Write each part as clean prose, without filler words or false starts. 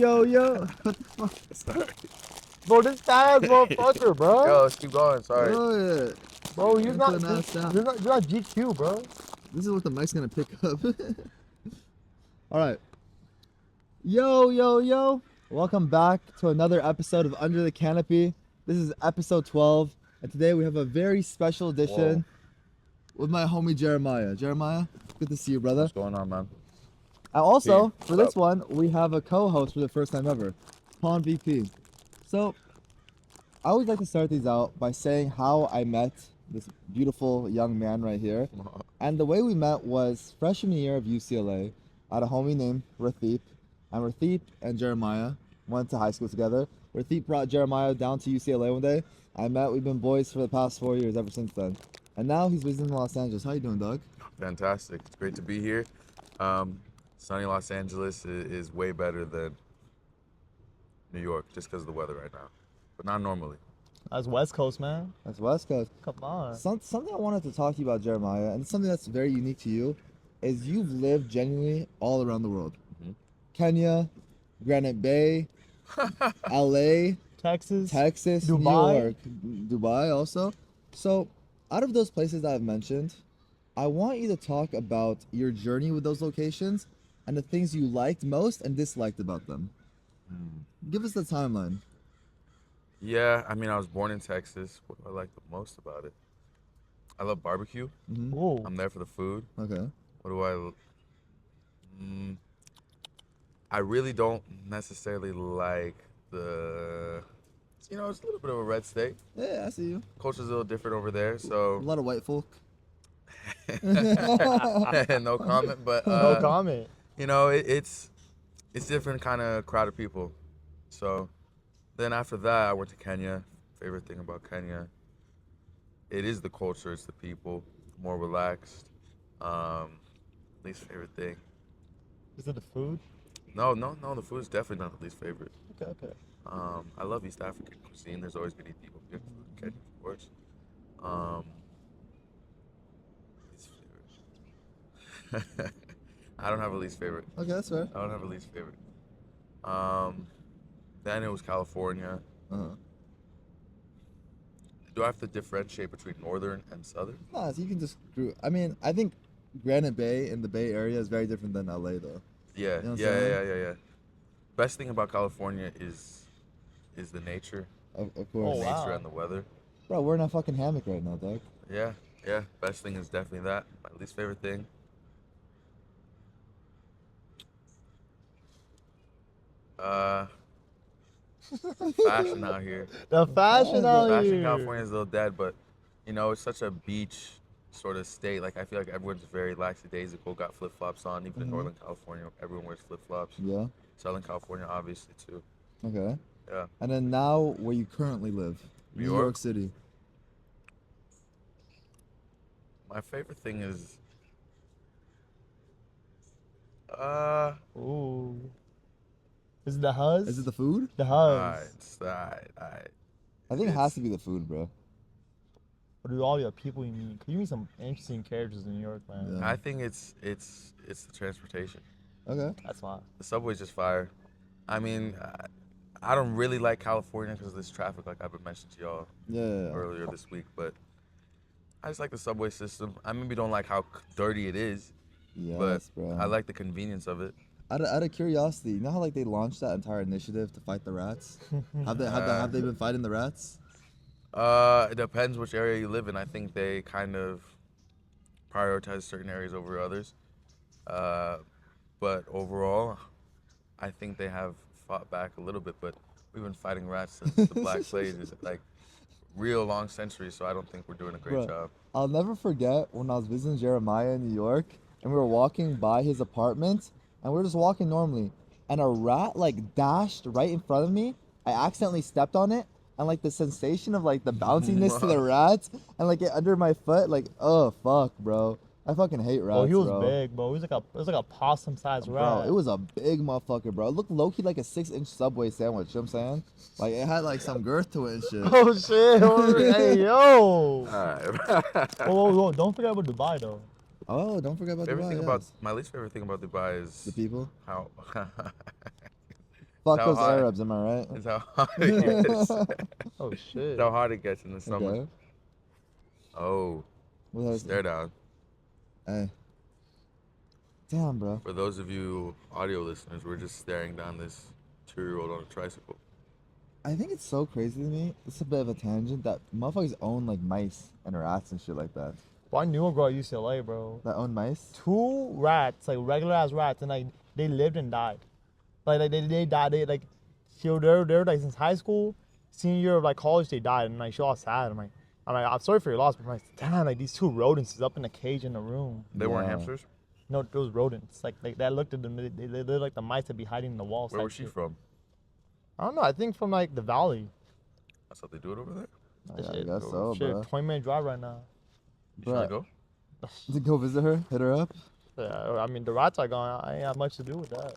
Yo. What the fuck? Sorry. Bro, this fat motherfucker, bro. Yo, let's keep going. Sorry. Oh, yeah. Bro, you're not You're not GQ, bro. This is what the mic's gonna pick up. All right. Yo. Welcome back to another episode of Under the Canopy. This is episode 12, and today we have a very special edition with my homie Jeremiah. Jeremiah, good to see you, brother. What's going on, man? And also, for this one, we have a co-host for the first time ever, Pawn VP. So, I always like to start these out by saying how I met this beautiful young man right here. And the way we met was freshman year of UCLA. I had a homie named Ratheep. And Ratheep and Jeremiah went to high school together. Ratheep brought Jeremiah down to UCLA one day. We've been boys for the past 4 years ever since then. And now he's visiting Los Angeles. How you doing, Doug? Fantastic. It's great to be here. Sunny Los Angeles is way better than New York just because of the weather right now, but not normally. That's West Coast, man. That's West Coast. Come on. Something I wanted to talk to you about, Jeremiah, and something that's very unique to you, is you've lived genuinely all around the world. Mm-hmm. Kenya, Granite Bay, LA, Texas, New Dubai. York, Dubai also. So, out of those places that I've mentioned, I want you to talk about your journey with those locations and the things you liked most and disliked about them. Give us the timeline. Yeah, I mean, I was born in Texas. What do I like the most about it? I love barbecue. Mm-hmm. Ooh. I'm there for the food. Okay. What do I really don't necessarily like it's a little bit of a red state. Yeah, I see you. Culture's a little different over there, A so lot of white folk. no comment. But No comment. It's different kind of crowd of people. So then after that, I went to Kenya. Favorite thing about Kenya, it is the culture, it's the people, more relaxed. Least favorite thing. Is it the food? No, the food is definitely not the least favorite. Okay. I love East African cuisine. There's always gonna be people good food in Kenya, of course. Least favorite. I don't have a least favorite. Okay, that's fair. I don't have a least favorite. Then it was California. Uh-huh. Do I have to differentiate between northern and southern? Nah, so you can just group. I mean, I think Granite Bay in the Bay Area is very different than LA, though. Yeah, You know what I'm yeah. saying? Best thing about California is the nature. Of Oh, course. wow. Nature and the weather. Bro, we're in a fucking hammock right now, dog. Yeah. Best thing is definitely that. My least favorite thing. Fashion out here. The fashion out Fashion here. in California is a little dead, but it's such a beach sort of state. Like I feel like everyone's very lackadaisical, got flip flops on. Even in Northern California, everyone wears flip flops. Yeah. Southern California, obviously too. Okay. Yeah. And then now, where you currently live, New New York York? City. My favorite thing is Ooh. Is it the Huz? Is it the food? The Huz. alright. I think it has to be the food, bro. What do all your people you meet? You meet some interesting characters in New York, man. Yeah. I think it's the transportation. Okay. That's why. The subway's just fire. I mean, I don't really like California because of this traffic, like I've been mentioning to y'all Yeah. earlier this week, but I just like the subway system. I maybe don't like how dirty it is, but Yes, bro. I like the convenience of it. Out of curiosity, you know how like they launched that entire initiative to fight the rats? Have they been fighting the rats? It depends which area you live in. I think they kind of prioritize certain areas over others. But overall, I think they have fought back a little bit, but we've been fighting rats since the Black Plague is like real long centuries, so I don't think we're doing a great Bro, job. I'll never forget when I was visiting Jeremiah in New York and we were walking by his apartment and we were just walking normally and a rat like dashed right in front of me. I accidentally stepped on it and like the sensation of like the bounciness to the rat and like it under my foot, like, oh fuck, bro. I fucking hate rats, Oh, he was bro. big, bro. It was like a possum-sized rat. Bro, it was a big motherfucker, bro. It looked low-key like a 6-inch Subway sandwich, you know what I'm saying? Like, it had, like, some girth to it and shit. Oh, shit. Hey, yo. Alright. Oh, don't forget about Dubai, though. Oh, don't forget about Favorite Dubai, thing yes. about my least favorite thing about Dubai is The people? how Fuck how those hot- Arabs, am I right? It's how hot it gets. Oh It's shit. how hot it gets in the summer. Okay. Oh, What else? stare down. Hey. Damn, bro. For those of you audio listeners, we're just staring down this 2-year-old on a tricycle. I think it's so crazy to me. It's a bit of a tangent that motherfuckers own like mice and rats and shit like that. Well, I knew a girl at UCLA, bro. That own mice. 2 rats, like regular ass rats, and like they lived and died. Like they died. They like, they're like since high school, senior year of like college, they died, and like she all sad. I'm sorry for your loss, but I'm like, damn, like these 2 rodents is up in a cage in a room. They weren't Yeah. hamsters? No, those rodents. Like that looked at them. They're like the mice that be hiding in the walls. Where type was she shit. from? I don't know. I think from like the valley. That's how they do it over there? Yeah, I Shit, guess so, shit, bro. 20-minute drive right now. You trying to Bruh. go? To go visit her, hit her up. Yeah, I mean the rats are gone. I ain't have much to do with that.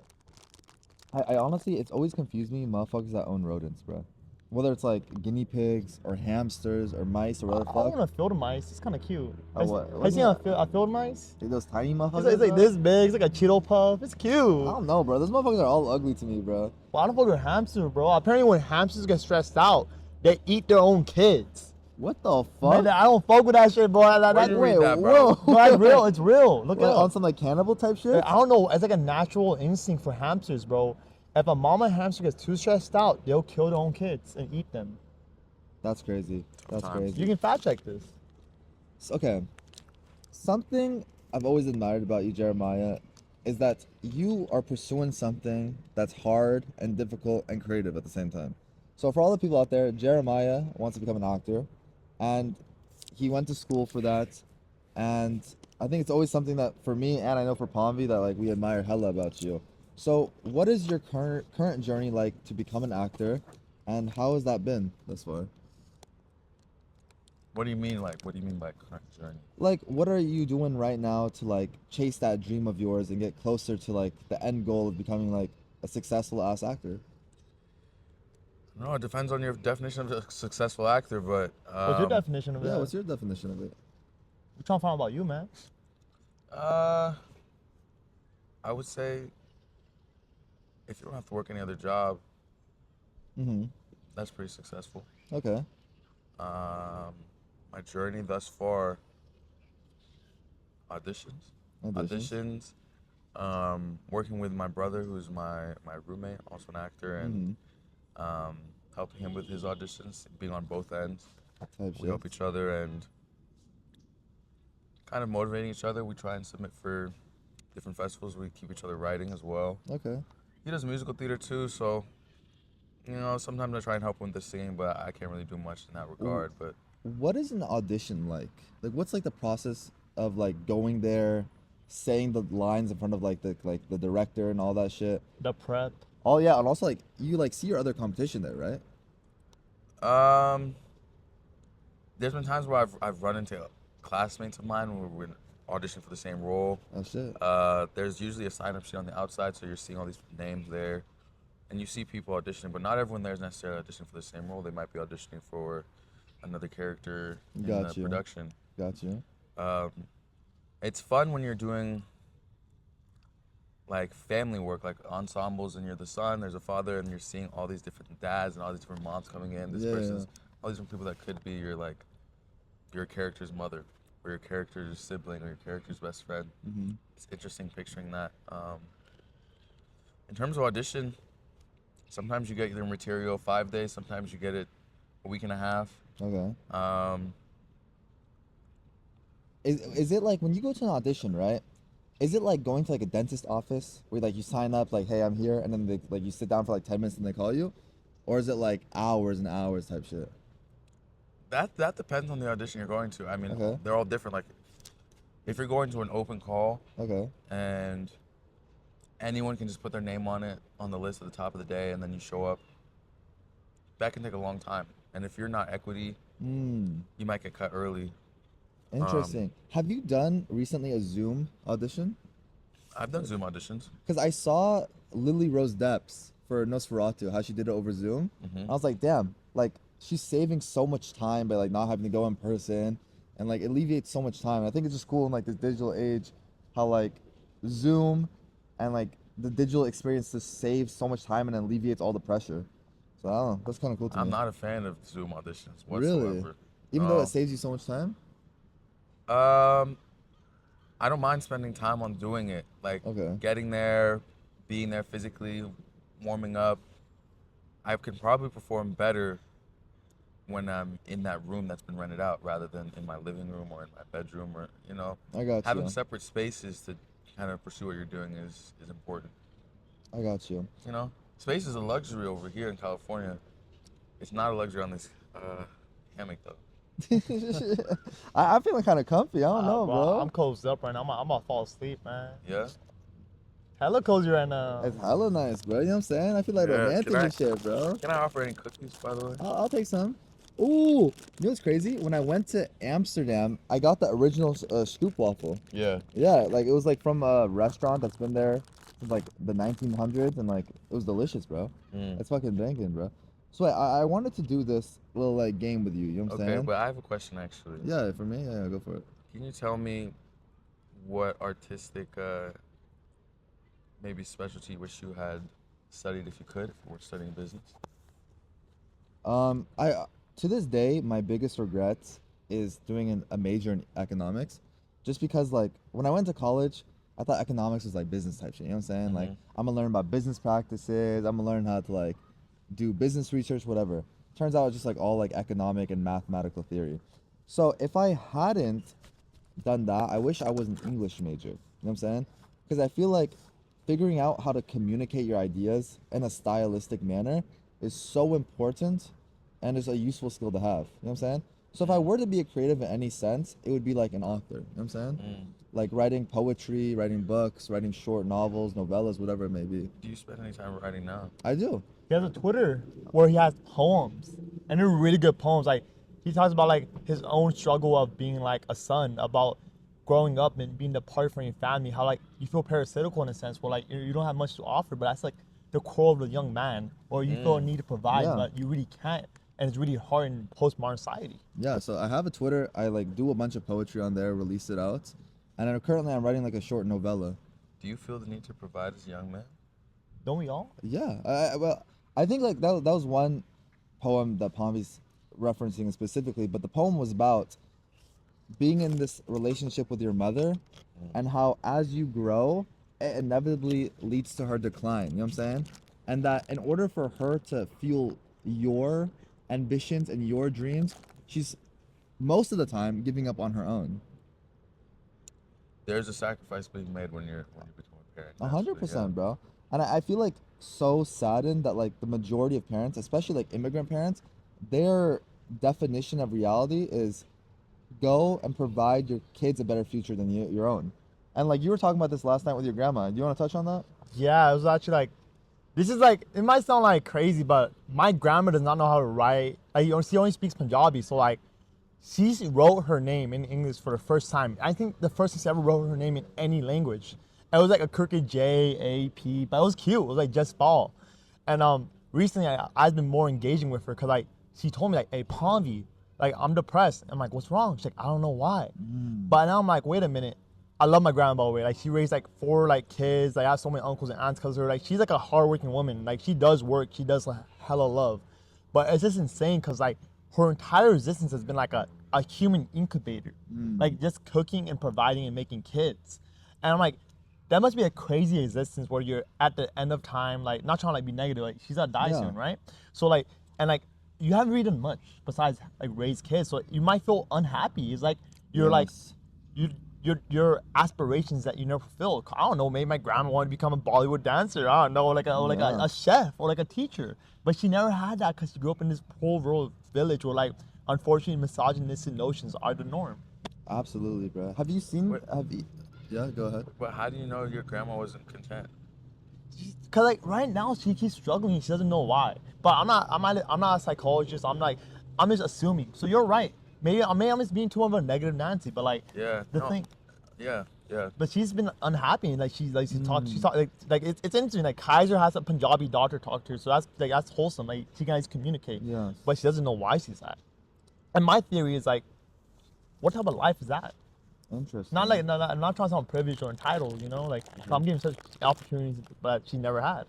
I honestly, it's always confused me, motherfuckers that own rodents, bro. Whether it's like guinea pigs or hamsters or mice or I whatever the want fuck. a field mice. It's kind of cute. Oh, Have what- you what's seen that? a field mice? Like those tiny It's motherfuckers. like bro? this big. It's like a Cheeto puff. It's cute. I don't know, bro. Those motherfuckers are all ugly to me, bro. Well, I don't fuck with hamsters, bro. Apparently, when hamsters get stressed out, they eat their own kids. What the Man, fuck? I don't fuck with that shit, bro. Where'd you read that, bro? whoa. No, it's real. It's real. Look What, it on up. some like cannibal type shit? I don't know. It's like a natural instinct for hamsters, bro. If a mama hamster gets too stressed out, they'll kill their own kids and eat them. That's crazy. That's Sometimes. crazy. You can fact check this. Okay. Something I've always admired about you, Jeremiah, is that you are pursuing something that's hard and difficult and creative at the same time. So for all the people out there, Jeremiah wants to become an actor, and he went to school for that. And I think it's always something that for me and I know for Palmby that like we admire hella about you. So what is your current journey like to become an actor, and how has that been thus far? What do you mean, like, what do you mean by current journey? Like, what are you doing right now to like chase that dream of yours and get closer to like the end goal of becoming like a successful ass actor? No, it depends on your definition of a successful actor, but What's your definition of Yeah, that? what's your definition of it? We're trying to find out about you, man. I would say if you don't have to work any other job, Mm-hmm. that's pretty successful. Okay. My journey thus far, auditions, Auditions. working with my brother, who's my roommate, also an actor, and helping him with his auditions, being on both ends. Type We shit. help each other and kind of motivating each other. We try and submit for different festivals. We keep each other writing as well. Okay. He does musical theater too, so sometimes I try and help him with the singing, but I can't really do much in that regard. But What is an audition like? Like, what's like the process of like going there, saying the lines in front of like the director and all that shit? The prep. Oh yeah, and also like you like see your other competition there, right? there's been times where I've run into classmates of mine where we're auditioning for the same role. Oh shit. There's usually a sign-up sheet on the outside, so you're seeing all these names there, and you see people auditioning, but not everyone there is necessarily auditioning for the same role. They might be auditioning for another character in the Got you. production. Got you. It's fun when you're doing like family work, like ensembles, and you're the son, there's a father, and you're seeing all these different dads and all these different moms coming in. This Yeah, person's all these different people that could be your character's mother, or your character's sibling, or your character's best friend. Mm-hmm. It's interesting picturing that. In terms of audition, sometimes you get your material 5 days, sometimes you get it a week and a half. Okay. Um, Is it like when you go to an audition, right? Is it like going to like a dentist office where like you sign up like, hey, I'm here, and then they, like you sit down for like 10 minutes and they call you, or is it like hours and hours type shit? that depends on the audition you're going to. I mean, Okay. they're all different. Like, if you're going to an open call Okay. and anyone can just put their name on it on the list at the top of the day, and then you show up, that can take a long time. And if you're not equity, Hmm. you might get cut early. Interesting. Have you done recently a Zoom audition? I've done Zoom auditions. Because I saw Lily Rose Depp's for Nosferatu, how she did it over Zoom. Mhm. I was like, damn, like she's saving so much time by like not having to go in person, and like it alleviates so much time. And I think it's just cool in like this digital age, how like Zoom and like the digital experience to save so much time and alleviates all the pressure. So I don't know. That's kind of cool to me. I'm not a fan of Zoom auditions Really? whatsoever. Even though No. it saves you so much time? I don't mind spending time on doing it, like Okay. getting there, being there physically, warming up. I can probably perform better when I'm in that room that's been rented out rather than in my living room or in my bedroom or, I got having you. separate spaces to kind of pursue what you're doing is important. I got you. Space is a luxury over here in California. It's not a luxury on this hammock though. I'm feeling kind of comfy. I don't know, bro. I'm cozy up right now. I'm about to fall asleep, man. Yeah? Hella cozy right now. It's hella nice, bro. You know what I'm saying? I feel like Yeah, romantic can I- and shit, bro. Can I offer any cookies, by the way? I'll take some. Ooh, you know what's crazy? When I went to Amsterdam, I got the original scoop waffle. Yeah. Yeah, like it was like from a restaurant that's been there since like the 1900s, and like it was delicious, bro. Mm. It's fucking banging, bro. So I wanted to do this little like game with you. You know what I'm Okay, saying? but I have a question actually. Yeah, for me, yeah, go for it. Can you tell me what artistic maybe specialty you wish you had studied if you could, if you were studying business? I to this day, my biggest regret is doing a major in economics, just because like when I went to college, I thought economics was like business type shit. You know what I'm saying? Like I'm gonna learn about business practices. I'm gonna learn how to like do business research, whatever. Turns out it's just like all like economic and mathematical theory. So if I hadn't done that, I wish I was an English major. You know what I'm saying? Because I feel like figuring out how to communicate your ideas in a stylistic manner is so important and is a useful skill to have. You know what I'm saying? So if I were to be a creative in any sense, it would be like an author. You know what I'm saying? Like writing poetry, writing books, writing short novels, novellas, whatever it may be. Do you spend any time writing now? I do. He has a Twitter where he has poems, and they're really good poems. Like he talks about like his own struggle of being like a son, about growing up and being apart from your family. How like you feel parasitical in a sense, where like you don't have much to offer, but that's like the core of the young man, or you feel a need to provide, Yeah. but you really can't, and it's really hard in postmodern society. Yeah, so I have a Twitter. I like do a bunch of poetry on there, release it out. And I'm writing like a short novella. Do you feel the need to provide as a young man? Don't we all? Yeah, well, I think like that was one poem that Pompey's referencing specifically, but the poem was about being in this relationship with your mother and how as you grow, it inevitably leads to her decline. You know what I'm saying? And that in order for her to fuel your ambitions and your dreams, she's most of the time giving up on her own. There's a sacrifice being made when you become a parent. 100%, bro. And I feel like so saddened that like the majority of parents, especially like immigrant parents, their definition of reality is go and provide your kids a better future than your own. And like you were talking about this last night with your grandma. Do you want to touch on that? Yeah, it was actually like, this is like, it might sound like crazy, but my grandma does not know how to write. Like, she only speaks Punjabi, so like, she wrote her name in English for the first time. I think the first time she ever wrote her name in any language. It was like a crooked J, A, P, but it was cute. It was like just fall. And recently I've been more engaging with her because like she told me like, hey, Ponvi, like I'm depressed. I'm like, what's wrong? She's like, I don't know why. But now I'm like, wait a minute. I love my grandma, by the way. Like she raised like 4 like kids. Like, I have so many uncles and aunts because of her. Like she's like a hardworking woman. Like she does work. She does like hella love. But it's just insane because like her entire existence has been like a human incubator. Like just cooking and providing and making kids. And I'm like, that must be a crazy existence where you're at the end of time, like not trying to like be negative, like she's gonna die soon, right? So like, and like you haven't really done much besides like raise kids, so you might feel unhappy. It's like you're like your aspirations that you never fulfilled. I don't know, maybe my grandma wanted to become a Bollywood dancer. I don't know, like a chef or like a teacher, but she never had that because she grew up in this poor rural village where like unfortunately misogynistic notions are the norm. Absolutely, bro. Have you seen? Yeah, go ahead. But how do you know your grandma wasn't content? Cause like right now she keeps struggling. She doesn't know why. But I'm not a psychologist. I'm just assuming. So you're right. Maybe I'm just being too much of a negative Nancy. But like Yeah. But she's been unhappy. Like she's talked like it's interesting. Like Kaiser has a Punjabi doctor talk to her, so that's wholesome. Like she guys communicate. Yeah. But she doesn't know why she's sad. And my theory is like, what type of life is that? Interesting. I'm not trying to sound privileged or entitled, you know, like I'm giving such opportunities that she never had.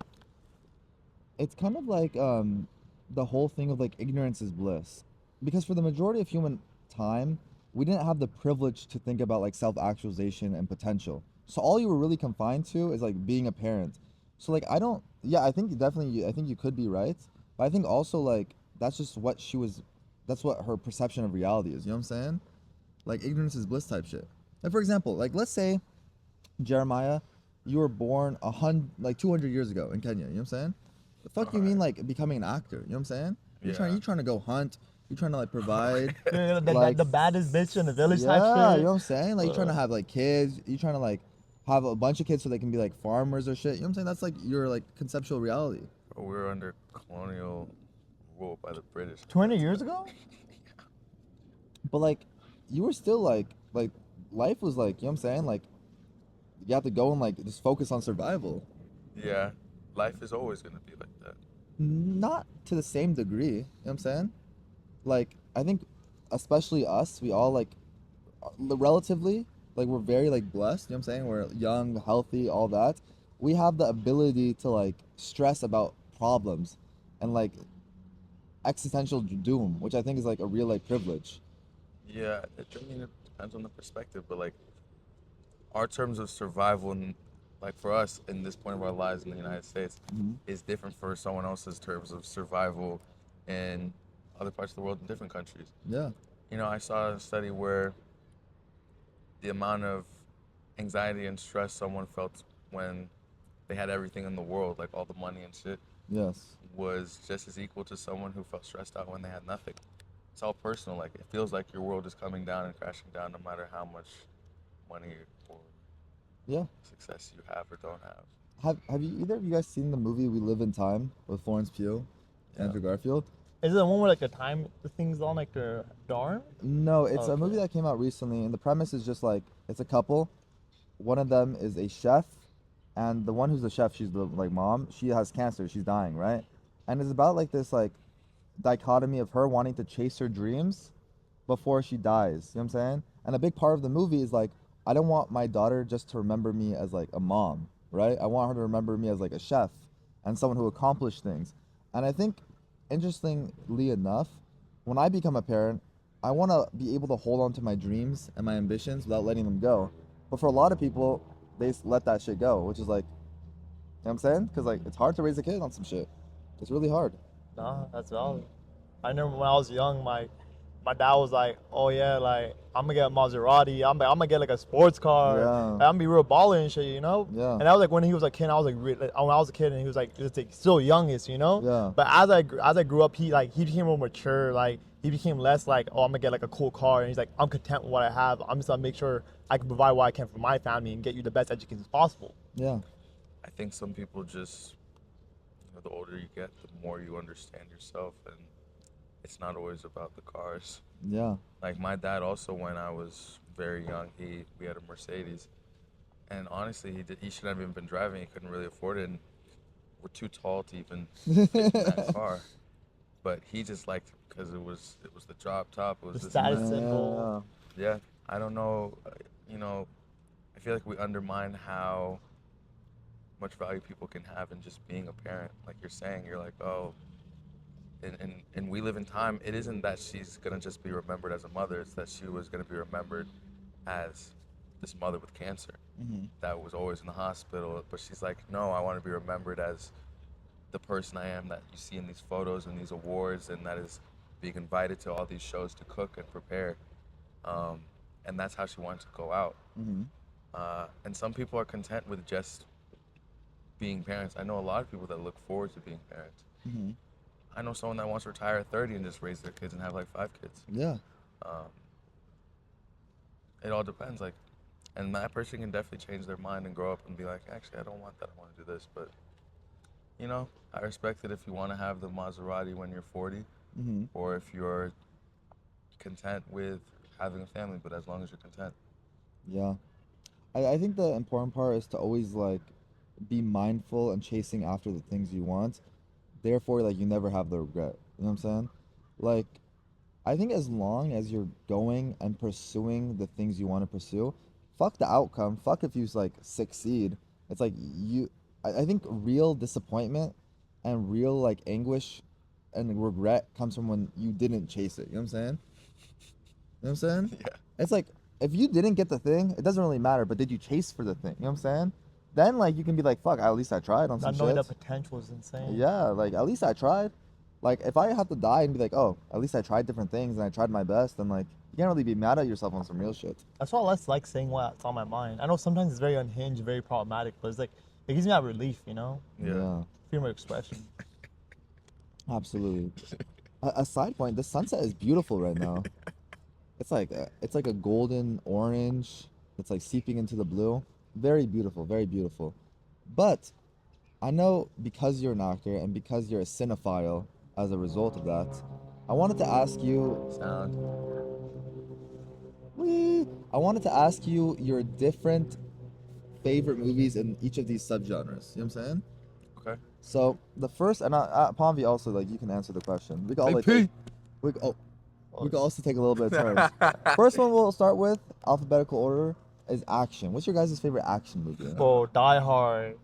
It's kind of like the whole thing of like ignorance is bliss, because for the majority of human time we didn't have the privilege to think about like self-actualization and potential, so all you were really confined to is like being a parent. So like I don't, yeah, I think definitely I think you could be right, but I think also like that's just what she was, that's what her perception of reality is, you know what I'm saying? Like ignorance is bliss type shit. Like for example, like let's say Jeremiah, you were born 200 years ago in Kenya. You know what I'm saying? The fuck you mean Alright. like becoming an actor? You know what I'm saying? Yeah. You trying to go hunt. You're trying to like provide, The baddest bitch in the village type yeah. You shit. know what I'm saying? Like you're trying to have like kids. You're trying to like have a bunch of kids so they can be like farmers or shit. You know what I'm saying? That's like your like conceptual reality. But we were under colonial rule by the British. 20 years ago? But like, you were still like life was like, you know what I'm saying? Like you have to go and like just focus on survival. Yeah. Life is always gonna be like that. Not to the same degree. You know what I'm saying? Like I think especially us, we all like relatively like we're very like blessed, you know what I'm saying? We're young, healthy, all that. We have the ability to like stress about problems and like existential doom, which I think is like a real like privilege. Yeah, I mean, it depends on the perspective, but like our terms of survival and like for us in this point of our lives in the United States Hmm. is different for someone else's terms of survival in other parts of the world in different countries. Yeah. You know, I saw a study where the amount of anxiety and stress someone felt when they had everything in the world, like all the money and shit, Yes. was just as equal to someone who felt stressed out when they had nothing. It's all personal. Like it feels like your world is coming down and crashing down, no matter how much money or Yeah. success you have or don't have. Have you either of you guys seen the movie We Live in Time with Florence Pugh, Yeah. Andrew Garfield? Is it the one where like the thing's on like the arm? No, it's a Okay. movie that came out recently, and the premise is just like it's a couple. One of them is a chef, and the one who's the chef, she's the like mom. She has cancer. She's dying, right? And it's about like this like dichotomy of her wanting to chase her dreams before she dies. You know what I'm saying? And a big part of the movie is like I don't want my daughter just to remember me as like a mom, right? I want her to remember me as like a chef and someone who accomplished things. And I think interestingly enough, when I become a parent, I want to be able to hold on to my dreams and my ambitions without letting them go. But for a lot of people, they let that shit go, which is like, you know what I'm saying? Because like it's hard to raise a kid on some shit. It's really hard. Nah, that's valid. I remember when I was young, my dad was like, "Oh yeah, like I'm gonna get a Maserati. I'm gonna get like a sports car. Yeah. I'm gonna be real baller and shit, you know." Yeah. And that was like when he was a kid. I was like, when I was a kid, and he was like, just like still youngest, you know. Yeah. But as I grew up, he became more mature. Like he became less like, "Oh, I'm gonna get like a cool car," and he's like, "I'm content with what I have. I'm just gonna make sure I can provide what I can for my family and get you the best education possible." Yeah. I think some people just, the older you get, the more you understand yourself, and it's not always about the cars. Yeah. Like my dad also, when I was very young, we had a Mercedes, and honestly, he shouldn't have even been driving. He couldn't really afford it, and we're too tall to even fit in that car. But he just liked it because it was the drop top. It was The this status and that. symbol. Yeah, I don't know. You know, I feel like we undermine how much value people can have in just being a parent. Like you're saying, you're like, oh, and we live in time. It isn't that she's gonna just be remembered as a mother. It's that she was gonna be remembered as this mother with cancer Hmm. that was always in the hospital. But she's like, no, I want to be remembered as the person I am that you see in these photos and these awards, and that is being invited to all these shows to cook and prepare. Um, and that's how she wanted to go out. Hmm. And some people are content with just being parents. I know a lot of people that look forward to being parents. Hmm. I know someone that wants to retire at 30 and just raise their kids and have like 5 kids. Yeah. Um, it all depends. Like, and that person can definitely change their mind and grow up and be like, actually, I don't want that. I want to do this. But I respect it if you want to have the Maserati when you're 40, Hmm. or if you're content with having a family. But as long as you're content. Yeah. I think the important part is to always like be mindful and chasing after the things you want. Therefore, like you never have the regret. You know what I'm saying? Like I think as long as you're going and pursuing the things you want to pursue, fuck the outcome. Fuck if you like succeed. It's like you. I think real disappointment and real like anguish and regret comes from when you didn't chase it. You know what I'm saying? You know what I'm saying? Yeah. It's like if you didn't get the thing, it doesn't really matter. But did you chase for the thing? You know what I'm saying? Then like you can be like, fuck, at least I tried on some Not knowing the shit. potential is insane. Yeah, like at least I tried. Like if I have to die and be like, oh, at least I tried different things and I tried my best, then like you can't really be mad at yourself on some real shit. That's why I less like saying what's on my mind. I know sometimes it's very unhinged, very problematic, but it's like it gives me that relief, you know, Yeah. freedom of expression. Absolutely. A side point: the sunset is beautiful right now. It's like a golden orange. It's like seeping into the blue. Very beautiful, very beautiful. But I know because you're an actor and because you're a cinephile as a result of that, I wanted to ask you. Sound. I wanted to ask you your different favorite movies in each of these subgenres. You know what I'm saying? Okay. So the first, and Ponvi also, like, you can answer the question. We can all Hey, like, P. we can, we can also take a little bit of turns. First one we'll start with, alphabetical order, is action. What's your guys' favorite action movie? Bro, Die Hard.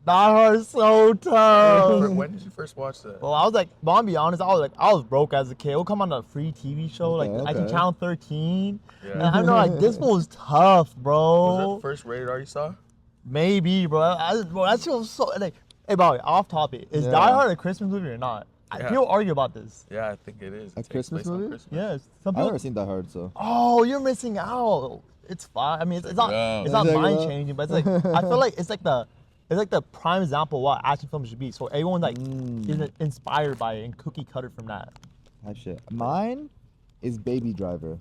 Die Hard is so tough. When did you first watch that? Well, I was like, but I'll be honest, I was broke as a kid. It would come on a free TV show, Okay, like I think okay. Channel 13. Yeah. And I know like this one was tough, bro. Was that the first rated R you saw? Maybe, bro. Bro, that shit was so like. Hey, Bobby, off topic. Is Yeah. Die Hard a Christmas movie or not? Yeah. People argue about this. Yeah, I think it is. A It takes Christmas place on movie? Christmas. Yes. Some I've people. never seen Die Hard, so. Oh, you're missing out. It's fine. I mean, it's not. Yeah. It's not Check it out. mind changing, but it's like I feel like it's like the prime example of what action films should be. So everyone like is inspired by it and cookie cutter from that. That shit. Mine is Baby Driver.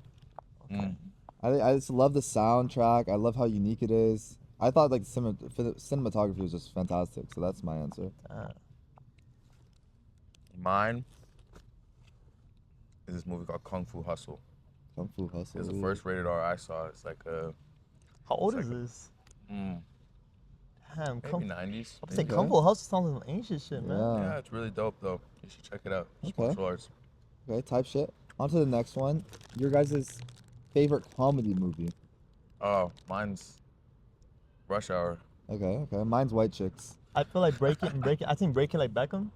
Mm. I just love the soundtrack. I love how unique it is. I thought like cinematography was just fantastic, so that's my answer. Mine is this movie called Kung Fu Hustle. Kung Fu Hustle. It's the ooh. first rated R I saw. It's like a How old It's is like this? mm, Damn, maybe Kung, 90s. I'm saying Okay. Kung Fu Hustle sounds like ancient shit, man. Yeah. Yeah, it's really dope though. You should check it out. It's Okay. martial arts. Okay, type shit. On to the next one. Your guys' favorite comedy movie. Oh, mine's Rush Hour. Okay. Mine's White Chicks. I feel like breaking. I think breaking like Beckham.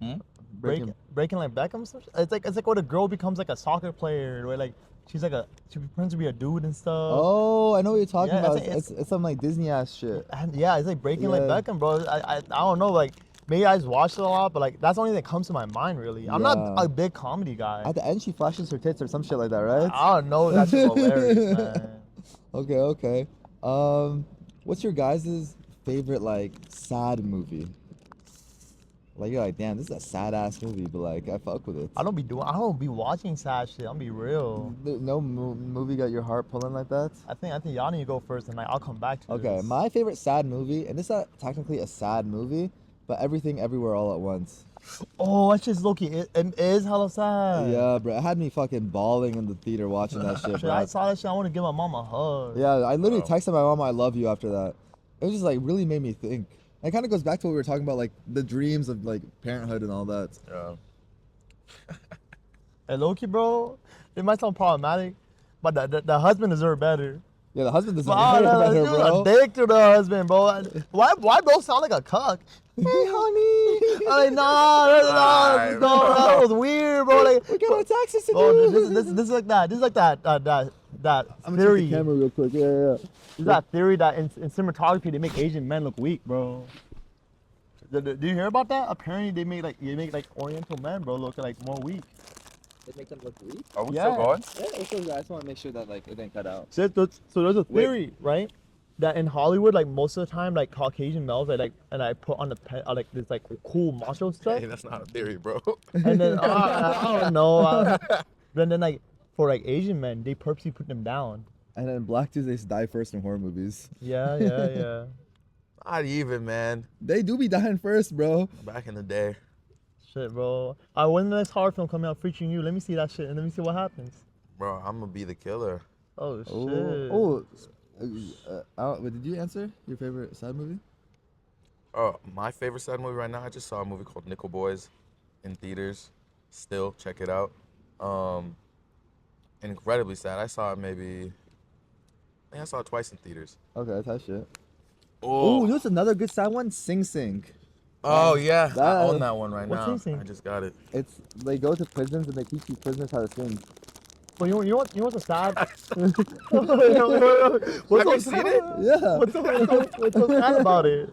Hmm? Breaking like Beckham. It's like when a girl becomes like a soccer player, where like she pretends to be a dude and stuff. Oh, I know what you're talking Yeah, about. it's- It's some like Disney ass shit. And yeah, it's like breaking like Yeah. Beckham, bro. I don't know, like maybe I just watched it a lot, but like that's the only thing that comes to my mind really. I'm not Yeah. a big comedy guy. At the end, she flashes her tits or some shit like that, right? I don't know. That's just hilarious, man. Okay. What's your guys' favorite like sad movie? Like you're like, damn, this is a sad ass movie, but like I fuck with it. I don't be watching sad shit. I'll be real. No movie got your heart pulling like that. I think y'all need to go first, and like I'll come back to Okay, this. my favorite sad movie, and this is not technically a sad movie, but Everything Everywhere All at Once. Oh, that's just Loki. It is hella sad. Yeah, bro, it had me fucking bawling in the theater watching that shit, Shit, bro. I saw that shit. I want to give my mom a hug. Yeah, I literally Wow. texted my mom, "I love you" after that. It was just like really made me think. It kind of goes back to what we were talking about, like the dreams of like parenthood and all that. Yeah. Hey, Loki, bro. It might sound problematic, but the husband deserves better. Yeah, the husband doesn't Wow, better, you bro. a dick to the husband, bro. Why bro sound like a cuck? Hey, honey. I'm like, nah, Alright, that was weird, bro. Like, We got our taxes to bro, do. this is like that. This is like that I'm gonna theory. check the camera real quick. Yeah. This is that theory that in cinematography they make Asian men look weak, bro. Do you hear about that? Apparently they make like Oriental men, bro, look like more weak. They make them look weak. Are we Yeah. still going? Yeah, it's still good. I just want to make sure that like it didn't cut out. So there's a theory, right? That in Hollywood, like most of the time, like Caucasian males, I put on like this like cool macho stuff, Hey, that's not a theory, bro. and then I don't know. But then like for like Asian men, they purposely put them down. And then Black Tuesdays die first in horror movies. Yeah. Not even, man. They do be dying first, bro. Back in the day. Shit, bro. When the next horror film coming out featuring you? Let me see that shit and let me see what happens. Bro, I'm gonna be the killer. Oh shit. But did you answer your favorite sad movie? Oh, my favorite sad movie right now, I just saw a movie called Nickel Boys in theaters. Still, check it out. incredibly sad. I saw it maybe. I think I saw it twice in theaters. Okay, that's that shit. Oh. Ooh, you know what's another good sad one? Sing Sing. Oh yeah, I own That that one right What's now. Sing Sing? I just got it. it's they go to prisons and they teach these prisoners how to sing. But you know what's the sad? Have What's so you seen it? Yeah. what's so sad about it?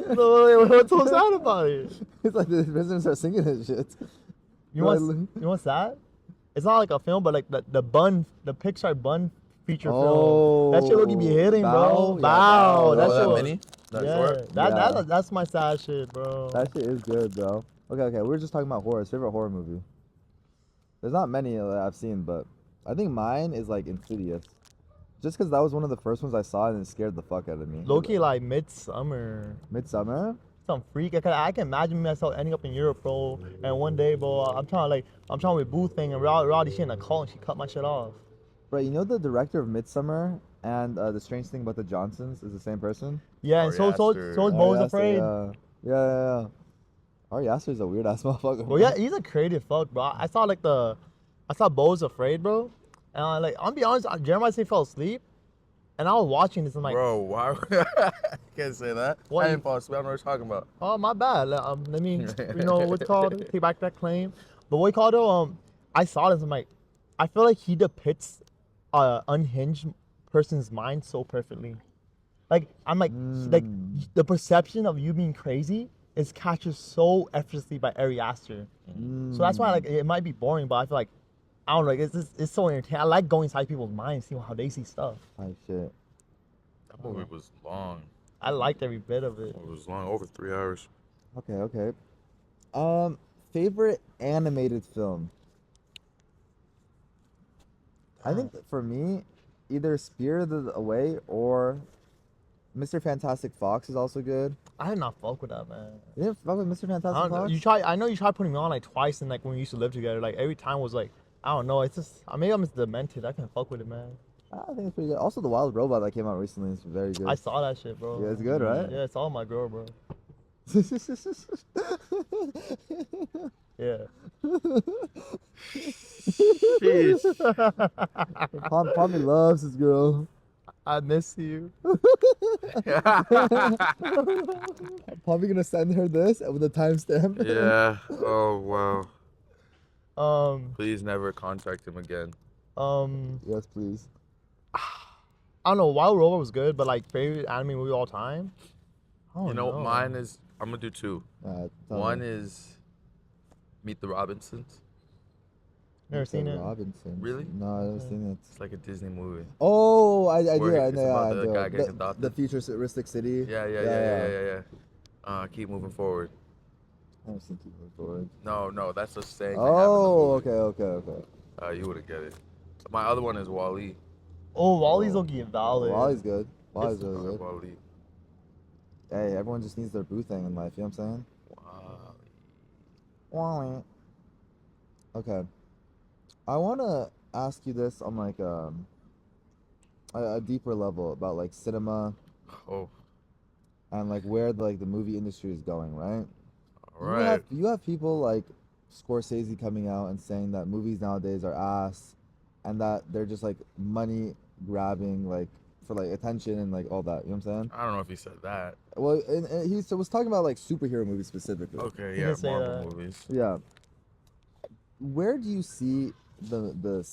What's so sad about it? It's like the prisoners are singing and shit. You know what's sad? It's not like a film, but like the Pixar Bun feature film. That shit look be hitting, bro. Bow? Yeah, Bow. Bow. That Oh, shit that was- mini? That yeah, short? Yeah. that's my sad shit, bro. That shit is good, bro. Okay, we were just talking about horrors. Favorite horror movie? There's not many that I've seen, but I think mine is like Insidious. Just because that was one of the first ones I saw and it scared the fuck out of me. Low-key like Midsummer. Midsummer? Some freak. I can imagine myself ending up in Europe, bro. And one day, bro, I'm trying with Boo thing and Roddy shit in a call and she cut my shit off. Bro, you know the director of Midsummer and The Strange Thing About the Johnsons is the same person? Yeah, and so Ari is Aster. Bo's Ari Aster, Afraid. Yeah. Ari Aster's a weird ass motherfucker. Well, yeah, he's a creative fuck, bro. I saw Bo's Afraid, bro. And I'm be honest, Jeremiah say fell asleep, and I was watching this. I'm like, Bro, why? I can't say that. What? I didn't fall asleep. I don't know what you're talking about. oh my bad. Let me, what's called? Take back that claim. But what you called it? I saw this. I'm like, I feel like he depicts a unhinged person's mind so perfectly. Like I'm like the perception of you being crazy is captured so effortlessly by Ari Aster. So that's why like it might be boring, but I feel like I don't know, like it's so entertaining. I like going inside people's minds, seeing how they see stuff. Type shit. That movie was long. I liked every bit of it. It was long, over 3 hours. Okay. Favorite animated film? I think that for me, either Spirited Away or Mr. Fantastic Fox is also good. I did not fuck with that, man. You didn't fuck with Mr. I Fantastic don't know. Fox? I know you tried putting me on like twice, and like when we used to live together, like every time was like, I don't know. It's just maybe I'm just demented. I can't fuck with it, man. I think it's pretty good. Also, The Wild Robot that came out recently is very good. I saw that shit, bro. Yeah, it's good, right? Yeah, it's all my girl, bro. Yeah. Pommy loves his girl. I miss you. Pommy gonna send her this with a timestamp. Yeah. Oh, wow. Please. Please never contact him again. Yes, please. I don't know. Wild Robot was good, but like favorite anime movie all time. I don't You know what mine is? I'm going to do two. Tell One me. is Meet the Robinsons. Never Mr. seen it. Robinson. Really? No, I've never seen it. It's like a Disney movie. Oh, I do. Where I it's know. about I the do. guy getting adopted. The futuristic city. Yeah. Keep moving forward. I haven't seen Keep Moving Forward. No, that's just saying. Oh, okay. You wouldn't get it. My other one is Wall-E. Oh, Wally's looking invalid. Wally's good. Wally's really good. Wall-E. Hey, everyone just needs their boo thing in life. You know what I'm saying? Wally. Okay. I want to ask you this on like a deeper level about like cinema Oh, and like where the movie industry is going, right? all right. You have people like Scorsese coming out and saying that movies nowadays are ass and that they're just like money grabbing like for like attention and like all that. You know what I'm saying? I don't know if he said that. Well, and he was talking about like superhero movies specifically. Okay, He yeah, did say Marvel that. movies. Yeah. Where do you see the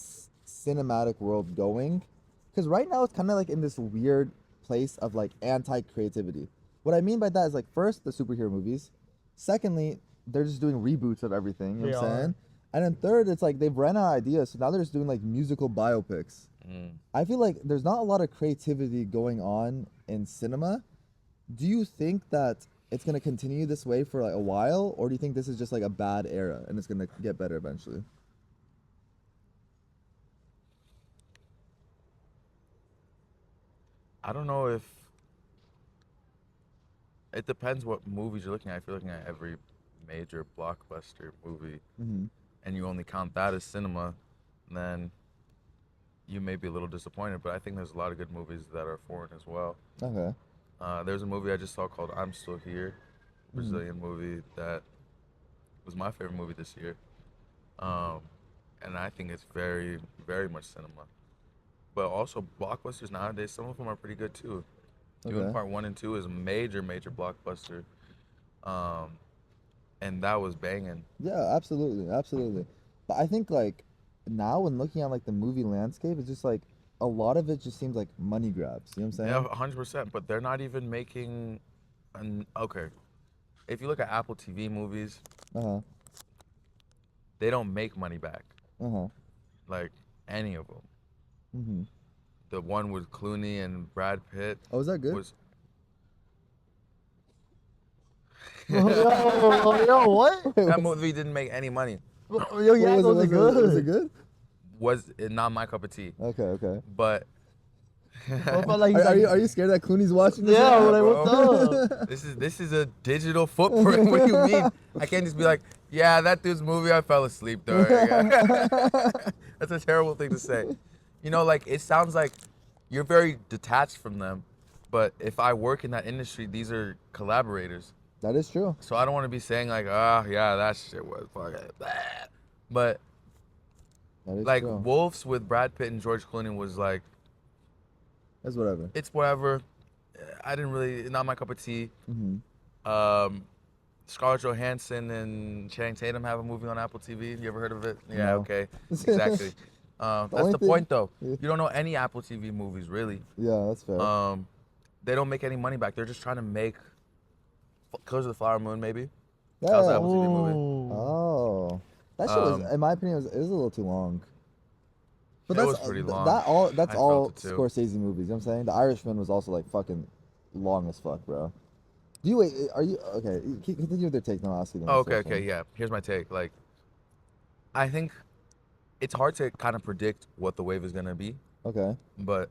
cinematic world going? Because right now it's kind of like in this weird place of like anti-creativity. What I mean by that is like first the superhero movies, secondly they're just doing reboots of everything. You know what I'm They are. saying? And then third, it's like they've ran out of ideas, so now they're just doing like musical biopics. I feel like there's not a lot of creativity going on in cinema. Do you think that it's gonna continue this way for like a while, or do you think this is just like a bad era and it's gonna get better eventually? I don't know if it depends what movies you're looking at. If you're looking at every major blockbuster movie Mm-hmm. and you only count that as cinema, then you may be a little disappointed. But I think there's a lot of good movies that are foreign as well. Okay. There's a movie I just saw called I'm Still Here, Brazilian movie that was my favorite movie this year. and I think it's very, very much cinema. But also blockbusters nowadays, some of them are pretty good too. Dune Okay. Part 1 and 2 is a major, major blockbuster. Um, and that was banging. Yeah, absolutely, absolutely. But I think like now when looking at like the movie landscape, it's just like a lot of it just seems like money grabs. You know what I'm Yeah, saying? 100%. But they're not even making okay. If you look at Apple TV movies, Uh-huh. they don't make money back. Uh-huh. Like any of them. Mm-hmm. The one with Clooney and Brad Pitt Oh, is that good? was Yo, what? Wait, that movie didn't make any money. Yo, yeah, was was it good? Was it good? Was it not my cup of tea? Okay, okay. But What about like, he's Are you scared that Clooney's watching this? Yeah, right like, now? what's up? this is a digital footprint. What do you mean? I can't just be like, yeah, that dude's movie I fell asleep during. That's a terrible thing to say. You know, like it sounds like you're very detached from them, but if I work in that industry, these are collaborators. That is true. So I don't want to be saying like, oh yeah, that shit was fucking bad. But That is like true. Wolves with Brad Pitt and George Clooney was like, That's whatever. it's whatever. I didn't really, not my cup of tea. Mm-hmm. Scarlett Johansson and Channing Tatum have a movie on Apple TV. You ever heard of it? Yeah, No. okay. Exactly. That's only the thing- point though. Yeah. You don't know any Apple TV movies really. Yeah, that's fair. They don't make any money back. They're just trying to make Killers of the Flower Moon maybe. yeah. That was an Apple TV movie. Ooh. Oh, that shit was, in my opinion, it was a little too long. But It that's was pretty long. That's I all felt it too. Scorsese movies. You know what I'm saying? The Irishman was also like fucking long as fuck, bro. Do you wait? Are you okay? Continue with your take, then I'll ask you. The Oh, next okay, question. yeah. Here's my take. Like, I think it's hard to kind of predict what the wave is gonna be, Okay. but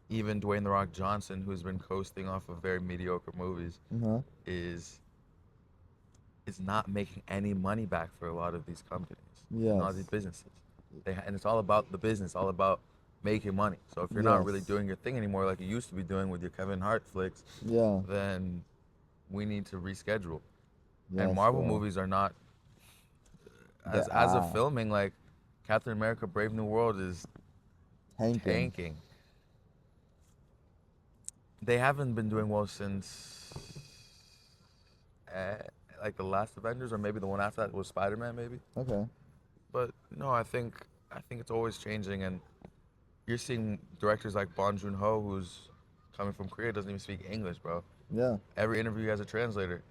even Dwayne the Rock Johnson, who's been coasting off of very mediocre movies, Uh-huh. is not making any money back for a lot of these companies, a lot Yes. of these businesses. And it's all about the business, all about making money. So if you're not really Yes. doing your thing anymore, like you used to be doing with your Kevin Hart flicks, Yeah. then we need to reschedule. Yes, And Marvel bro. movies are not as The- of filming, like Captain America: Brave New World is Tanking. tanking. They haven't been doing well since like the last Avengers, or maybe the one after that was Spider-Man, maybe. Okay. But no, I think it's always changing, and you're seeing directors like Bong Joon-ho, who's coming from Korea, doesn't even speak English, bro. Yeah. Every interview he has a translator.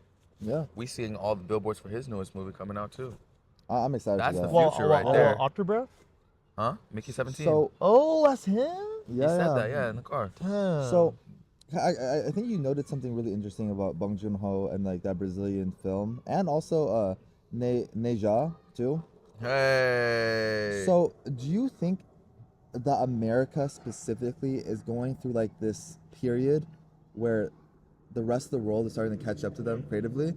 Yeah. We seeing all the billboards for his newest movie coming out too. I'm excited That's for the that. future right there. Octo Breath? Huh? Mickey 17. So Oh, that's him? he yeah, said yeah. that, yeah, in the car. Damn. So, I think you noted something really interesting about Bong Joon-ho and like that Brazilian film, and also Neja too. Hey. So, do you think that America specifically is going through like this period where the rest of the world is starting to catch up to them creatively?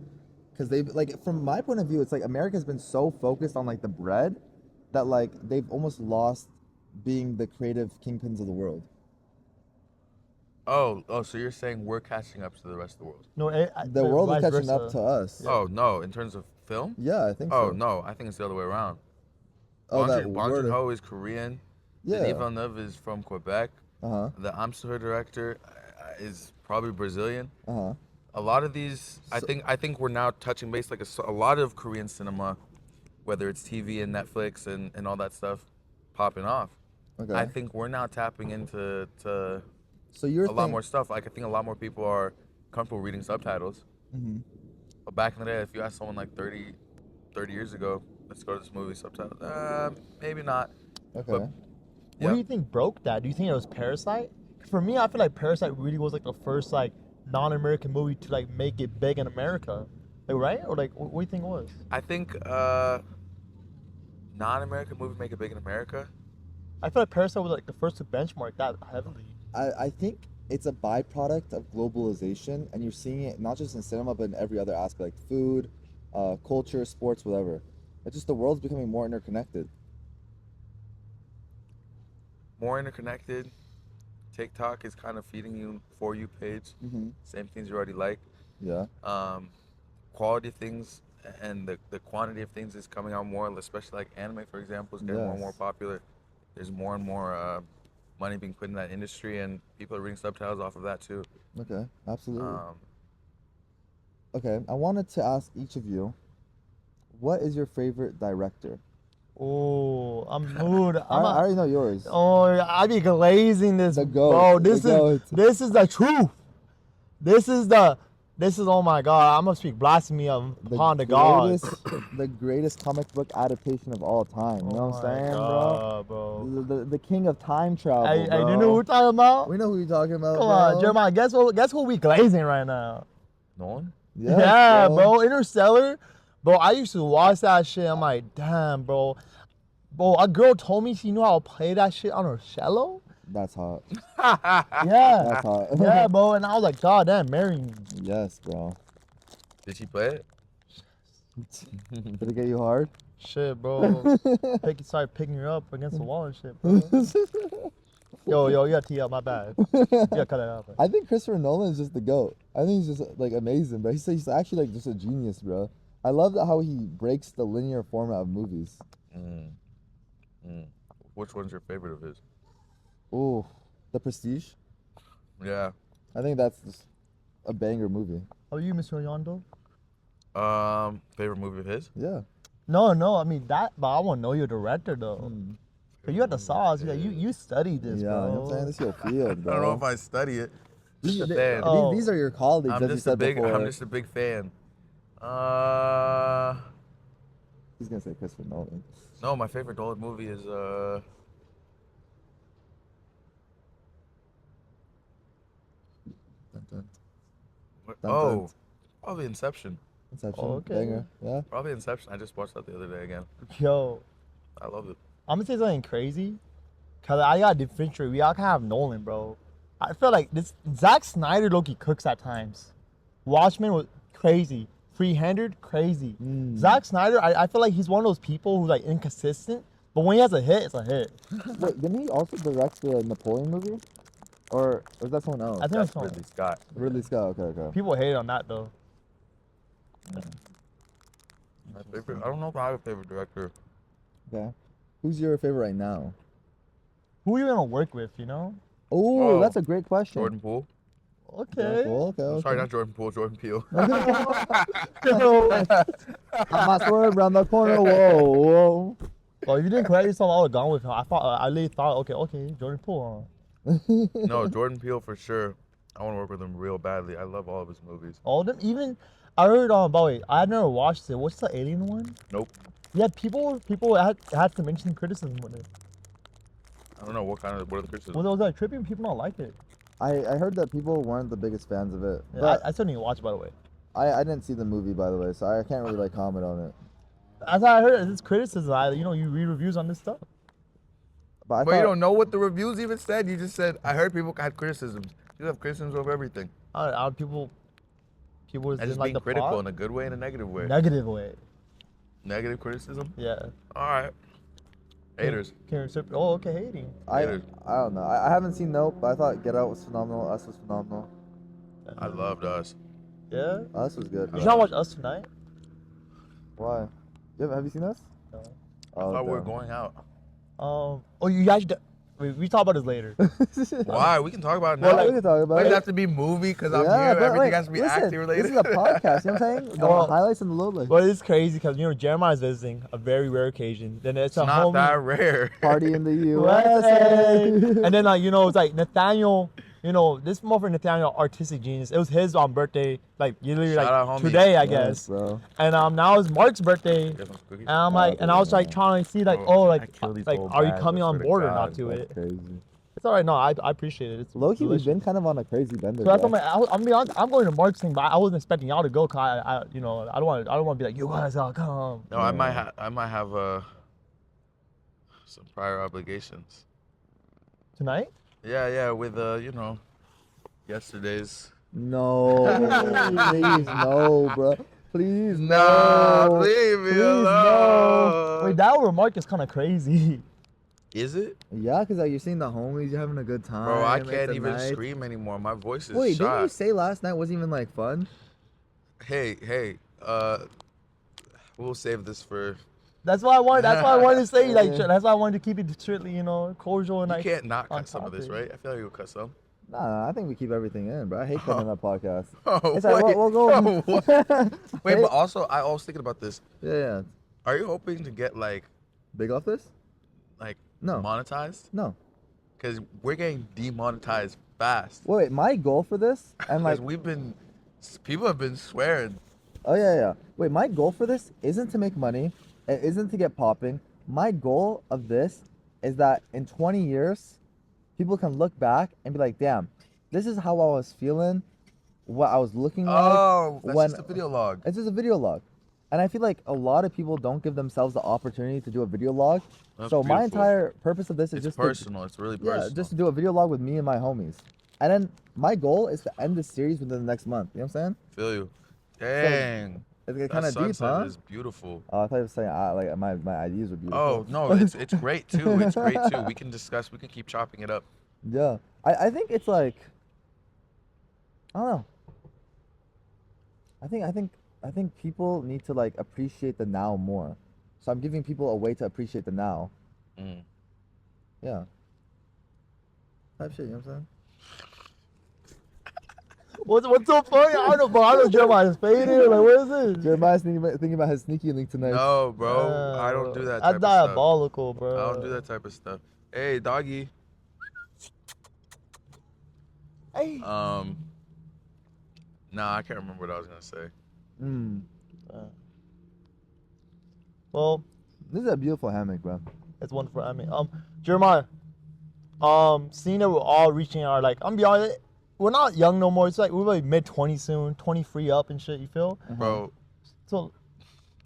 Because they've like, from my point of view, it's like America's been so focused on like the bread that like they've almost lost being the creative kingpins of the world. Oh, so you're saying we're catching up to the rest of the world? No, The world is vice catching up versa. to us. Yeah. Oh no, in terms of film? Yeah, I think Oh so. no, I think it's the other way around. Oh, that Bong word. Joon-ho is Korean. Yeah. Denis Villeneuve is from Quebec. Uh-huh. The Amsterdam director is probably Brazilian. Uh-huh. A lot of these, I think we're now touching base, like a lot of Korean cinema, whether it's TV and Netflix and all that stuff, popping off. Okay. I think we're now tapping into So you're a lot more stuff. Like I think a lot more people are comfortable reading subtitles. Mm-hmm. But back in the day, if you asked someone like 30 years ago, let's go to this movie subtitle, maybe not. Okay. But, What yeah. do you think broke that? Do you think it was Parasite? For me, I feel like Parasite really was like the first like non-American movie to like make it big in America. Like, right? Or like, what do you think it was? I think non-American movie make it big in America. I feel like Parasite was like the first to benchmark that heavily. I think it's a byproduct of globalization, and you're seeing it not just in cinema, but in every other aspect, like food, culture, sports, whatever. It's just the world's becoming more interconnected. More interconnected. TikTok is kind of feeding you For You page. Mm-hmm. Same things you already like. Yeah. Quality things and the quantity of things is coming out more, especially like anime, for example, is getting more and more Yes. popular. There's more and more money being put in that industry, and people are reading subtitles off of that too. Okay, absolutely. Um, Okay, I wanted to ask each of you, what is your favorite director? Oh, dude, I already know yours. Oh, I be glazing this, The GOAT, bro. the GOAT. This is the truth. This is oh my God. I'm gonna speak blasphemy upon the gods. The greatest comic book adaptation of all time. You know what I'm saying, God, bro? The king of time travel, Hey, bro. you know who we're talking about? We know who you're talking about, Come bro. on, Jeremiah. Guess who we glazing right now? Nolan? Yes, Yeah, bro. Interstellar. Bro, I used to watch that shit. I'm like, damn, bro. Bro, a girl told me she knew how to play that shit on her cello. That's hot. Yeah. That's hot. Yeah, bro. And I was like, God damn, marry me. Yes, bro. Did she play it? Did it get you hard? Shit, bro. Started picking her up against the wall and shit, bro. Yo, you got to tee up, my bad. You gotta cut it out, bro. I think Christopher Nolan is just the GOAT. I think he's just like amazing, bro. He's actually like just a genius, bro. I love how he breaks the linear format of movies. Which one's your favorite of his? Ooh, The Prestige. Yeah. I think that's just a banger movie. How are you, Mr. Yondo? Favorite movie of his? Yeah. No, I mean that, but I want to know your director though. Cause you got the sauce. You studied this, Yeah, bro. you know what I'm saying? This is your field, bro. I don't know if I study it. These, Just a they- fan. Oh. these are your colleagues, as you said before. I'm just a big fan. He's gonna say Christopher Nolan. No, my favorite Nolan movie is what- Dun, oh, dun. probably Inception. Inception, Okay. banger. Yeah. Probably Inception. I just watched that the other day again. Yo, I love it. I'm gonna say something crazy. Cause I got differentiate. We all kind of have Nolan, bro. I feel like this Zack Snyder Loki cooks at times. Watchmen was crazy. Free-handed, crazy. Zack Snyder, I feel like he's one of those people who's like inconsistent, but when he has a hit, it's a hit. Wait, didn't he also direct the Napoleon movie? Or was that someone else? I think That's it's fun. Ridley Scott. Ridley Scott. Okay. People hate on that though. My favorite. I don't know if I have a favorite director. Okay. Who's your favorite right now? Who are you gonna work with? You know? Oh, Oh, that's a great question. Jordan Poole. Okay. Cool, okay. Sorry, not Jordan Poole. Jordan Peele. I'm not swerve around the corner. Whoa. Well, if you didn't correct yourself, I would have gone with him. I really thought, okay, Jordan Poole. No, Jordan Peele for sure. I want to work with him real badly. I love all of his movies. All of them, even I heard by the way, I had never watched it. What's the Alien one? Nope. Yeah, people had some interesting criticism with it. I don't know what are the criticisms. Well, it was like tripping. People don't like it. I heard that people weren't the biggest fans of it. Yeah, But I still need to watch it, by the way. I didn't see the movie, by the way, so I can't really like comment on it. As I heard, it's criticism. You read reviews on this stuff. But I But you thought, don't know what the reviews even said. You just said, I heard people had criticisms. You have criticisms over everything. People And didn't just like being the critical plot. in a good way and a negative way. Negative way. Negative criticism? Yeah. All right. Haters. Oh, okay, hating. I Haters. don't know. I haven't seen Nope, but I thought Get Out was phenomenal. Us was phenomenal. I loved Us. Yeah. Us was good. You should not watch Us tonight. Why? Have you seen Us? No. I thought we were damn. going out. Oh, you guys. We talk about this later. Why? We can talk about it now. Well, we can talk about Does it. it have to be movie? Because I'm Yeah, here. but Everything wait, has to be listen, acting related. This is a podcast, you know what I'm saying? The Well- highlights and the lowlights. But it's crazy because Jeremiah's visiting a very rare occasion. Then it's a It's not homie. that rare. Party in the USA. USA. And then it's like Nathaniel. This motherfucker Nathaniel, artistic genius. It was his birthday, like literally Shout out, homie. today, I Yes, guess. bro. And now it's Mark's birthday. You have some cookies? And I'm like, and I was like trying to see like, I kill these old are you bags, coming I on swear to board or God, not to That's it? crazy. It's all right. No, I appreciate it. It's Low-key, we've delicious. been kind of on a crazy bender. So that's bro. what I'm be honest, I'm going to Mark's thing, but I wasn't expecting y'all to go. Cause I don't want to be like, you guys all come. No, I might have some prior obligations. Tonight? Yeah, with yesterday's. No, please, no, bro. Please, No, no. leave me Please, alone. Wait, that remark is kind of crazy. Is it? Yeah, because like, you're seeing the homies, you're having a good time. Bro, I it's can't a even night. scream anymore. My voice is Wait, didn't you shot. say last night wasn't even like fun? Hey, We'll save this for. That's why I wanted. That's why I wanted to say like. Yeah. That's why I wanted to keep it strictly, cordial and You like. can't not on cut some of this, topic. right? I feel like you'll cut some. Nah, I think we keep everything in, bro. I hate cutting that podcast. Oh, It's like, we'll go. oh, what? Wait, but also, I was thinking about this. Yeah. Are you hoping to get like Big off this? No. monetized? No. Because we're getting demonetized fast. Wait, my goal for this, and like, Because people have been swearing. oh yeah. Wait, my goal for this isn't to make money. It isn't to get popping. My goal of this is that in 20 years, people can look back and be like, damn, this is how I was feeling, what I was looking like. Oh, that's when, just a video log. It's just a video log. And I feel like a lot of people don't give themselves the opportunity to do a video log. That's so my beautiful. entire purpose of this is It's just personal. It's really personal. yeah, just to do a video log with me and my homies. And then my goal is to end this series within the next month. You know what I'm saying? Feel you. Dang. It's kind That of deep, sunset huh? is beautiful. Oh, I thought you were saying like my ideas were beautiful. Oh no, it's great too. It's great too. We can discuss. We can keep chopping it up. Yeah, I think it's like, I don't know. I think people need to like appreciate the now more. So I'm giving people a way to appreciate the now. Mm. Yeah. Type shit, you know what I'm saying? What's so funny? I don't know, bro. I know Jeremiah's faded. Like, what is this? Jeremiah's thinking about his sneaky link tonight. No, bro. I don't do that. That's Type of stuff. diabolical, bro. I don't do that type of stuff. Hey, doggy. Hey. Nah, I can't remember what I was gonna say. Well, This is a beautiful hammock, bro. it's one for Emmy. Jeremiah. Seeing that we're all reaching our like, I'm be honest, we're not young no more. It's like we're like mid-20s soon, 23 up and shit. You feel? Bro, So,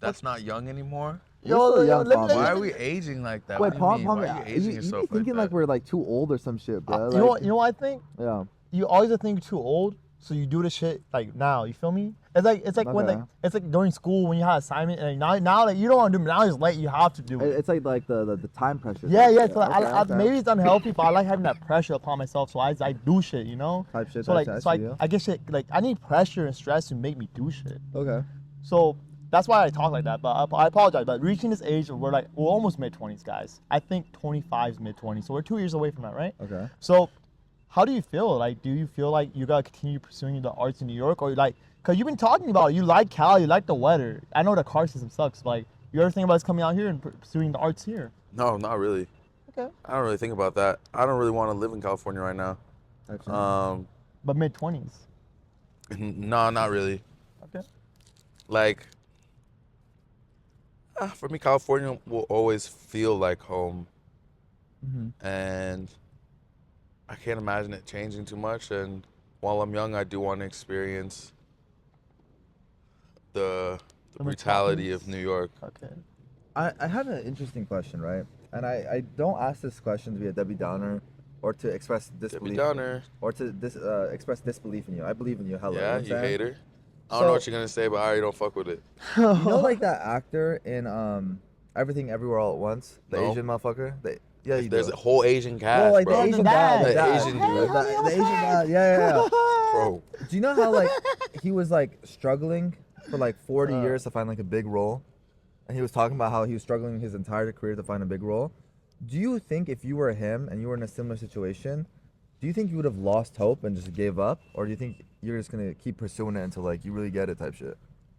that's not young anymore. We're still young, let me- Palm, Why bro. are we aging like that? Wait, What do you mean? Palm, Why are you you aging be yourself thinking like like that? we're like too old or some shit, bro. you know what? You know what I think? Yeah. You always think you're too old, so you do the shit like now. You feel me? It's like when Okay. like it's like during school when you had assignment and now like you don't want to do it. Now it's late. You have to do it. It's like the time pressure. Yeah, type yeah. shit. So Okay, okay. maybe it's unhealthy, but I like having that pressure upon myself. So I do shit, Type shit. So like, type so shit, yeah. I get shit like I need pressure and stress to make me do shit. Okay. So that's why I talk like that. But I apologize. But reaching this age, we're almost mid-20s, guys. I think 25 is mid-20s. So we're 2 years away from that, right? Okay. So how do you feel? Like, do you feel like you gotta continue pursuing the arts in New York, or like, cause you've been talking about it, you like Cali, you like the weather. I know the car system sucks, but like, you ever think about us coming out here and pursuing the arts here? No, not really. Okay. I don't really think about that. I don't really want to live in California right now. Type shit. But mid-20s. No, not really. Okay. Like, for me, California will always feel like home, and I can't imagine it changing too much. And while I'm young, I do want to experience the brutality of New York. Okay. I have an interesting question, right? And I don't ask this question to be a Debbie Downer or to express disbelief. Debbie Downer. Or to express disbelief in you. I believe in you. Hello. Yeah, know you what I'm saying? hater. I don't know what you're gonna say, but I already don't fuck with it. You know, like that actor in Everything Everywhere All at Once, the No. Asian motherfucker. Yeah, you There's do. a whole Asian cast, Well, like bro. the Asian dad. dad, The dad. Asian dude. The Asian dad. Yeah. Bro, Do you know how like he was like struggling for like 40 years to find like a big role, and he was talking about how he was struggling his entire career to find a big role. Do you think if you were him and you were in a similar situation, do you think you would have lost hope and just gave up, or do you think you're just gonna keep pursuing it until like you really get it type shit?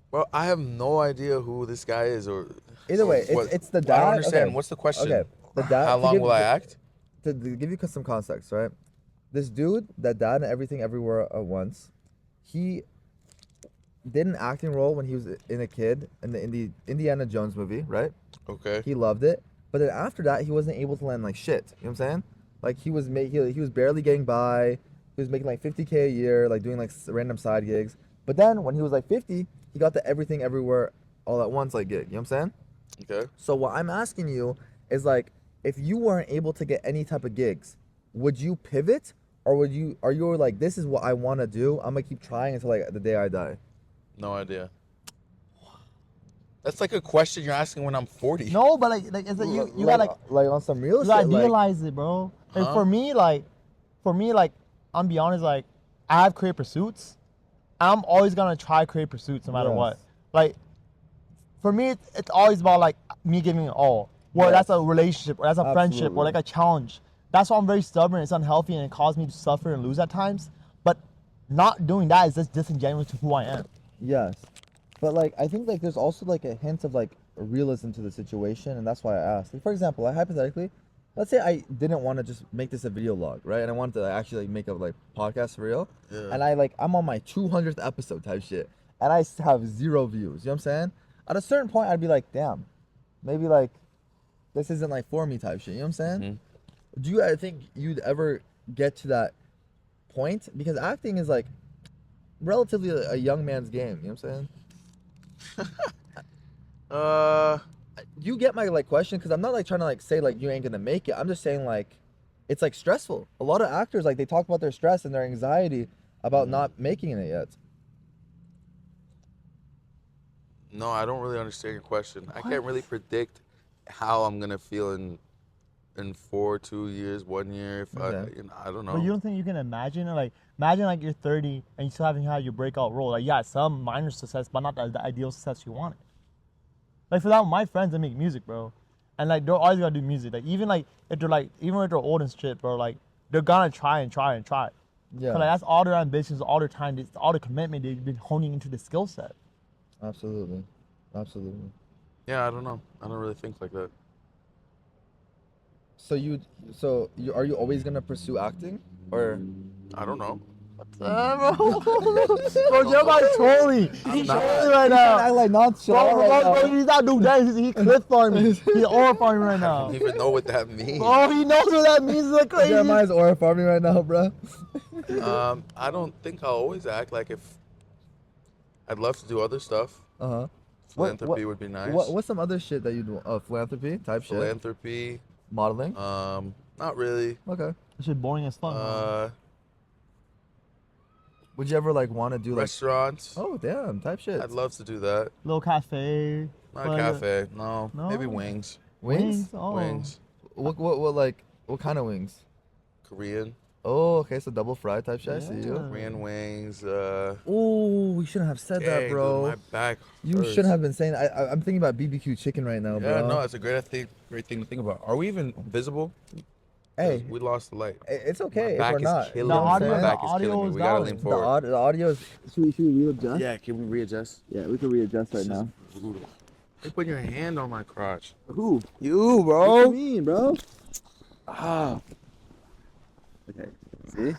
bro, I have no idea who this guy is or. Either way, what- it's the I dad. don't understand. Okay. What's the question? Okay, the dad. How to long give- will I act? To give you some context, right? This dude that died in Everything Everywhere at Once, he did an acting role when he was a kid in the Indiana Jones movie, right? Okay. He loved it, but then after that, he wasn't able to land like shit. You know what I'm saying? Like he was he was barely getting by. He was making like $50K a year, like doing like random side gigs. But then when he was like 50, he got the Everything Everywhere All at Once like gig. You know what I'm saying? Okay. So what I'm asking you is like, if you weren't able to get any type of gigs, would you pivot, or are you like, this is what I want to do, I'm gonna keep trying until like the day I die? No idea. That's like a question you're asking when I'm 40. No, but like it's like you gotta like on some real you shit. gotta Like, idealize it, bro. And Huh? for me, I'm be honest, like I have career pursuits. I'm always gonna try career pursuits no matter Yes. what. Like for me, it's always about like me giving it all. Whether that's a relationship or that's a friendship or like a challenge. That's why I'm very stubborn. It's unhealthy and it causes me to suffer and lose at times. But not doing that is just disingenuous to who I am. Yes, but like I think like there's also like a hint of like realism to the situation, and that's why I asked. Like, for example, like, hypothetically, let's say I didn't want to just make this a video log, right? And I wanted to actually like make a like podcast for real, and I'm on my 200th episode type shit, and I have 0 views. You know what I'm saying? At a certain point, I'd be like, damn, maybe like this isn't like for me type shit. You know what I'm saying? Do you I think you'd ever get to that point? Because acting is like relatively a young man's game. You know what I'm saying? You get my like question, because I'm not like trying to like say like you ain't gonna make it. I'm just saying like it's like stressful. A lot of actors like they talk about their stress and their anxiety about not making it yet. No, I don't really understand your question. I can't really predict how I'm gonna feel in 2 years, 1 year. If I don't know. But you don't think you can imagine it? Like, imagine like you're 30 and you still haven't had your breakout role. Like, yeah, some minor success, but not the ideal success you wanted. Like, for that, my friends, they make music, bro. And like, they're always gonna do music. Like, even like, if they're like, even if they're old and shit, bro, like, they're gonna try and try and try. Yeah. But like, that's all their ambitions, all their time, all the commitment they've been honing into the skill set. Absolutely. Absolutely. Yeah, I don't know. I don't really think like that. So are you always gonna pursue acting, or? I don't know. Bro, Jeremiah's trolling. He's trolling right now. I like nonchalant right now. Bro, he's not doing that. He clip farming. He's aura farming right I now. don't even know what that means. Oh, he knows what that means. Like crazy. Jeremiah's aura farming right now, bro. I don't think I'll always act like if. I'd love to do other stuff. Philanthropy would be nice. What's some other shit that you do? Philanthropy type shit. Philanthropy. Modeling. Not really. Okay. That shit boring as fuck. Would you ever like want to do like restaurants? Oh damn, type shit. I'd love to do that. Little cafe. Not a cafe. No. Maybe wings. Wings? Oh. Wings. What kind of wings? Korean. Oh, okay, so double fried type shit. I see you. Korean wings. Oh, you shouldn't have said that, bro. Dude, my back you hurts. shouldn't have been saying. I'm thinking about BBQ chicken right now, bro. Yeah, no, it's a great thing to think about. Are we even visible? Hey, we lost the light. It's okay My if we're is not. killing The me. audio- My back the is audio killing me. is We gotta valid. lean forward. The audio is. Should we readjust? Yeah, can we readjust? Yeah, we can readjust right now. You put your hand on my crotch. Who? You, What bro. you mean, bro? Ah. Okay. See?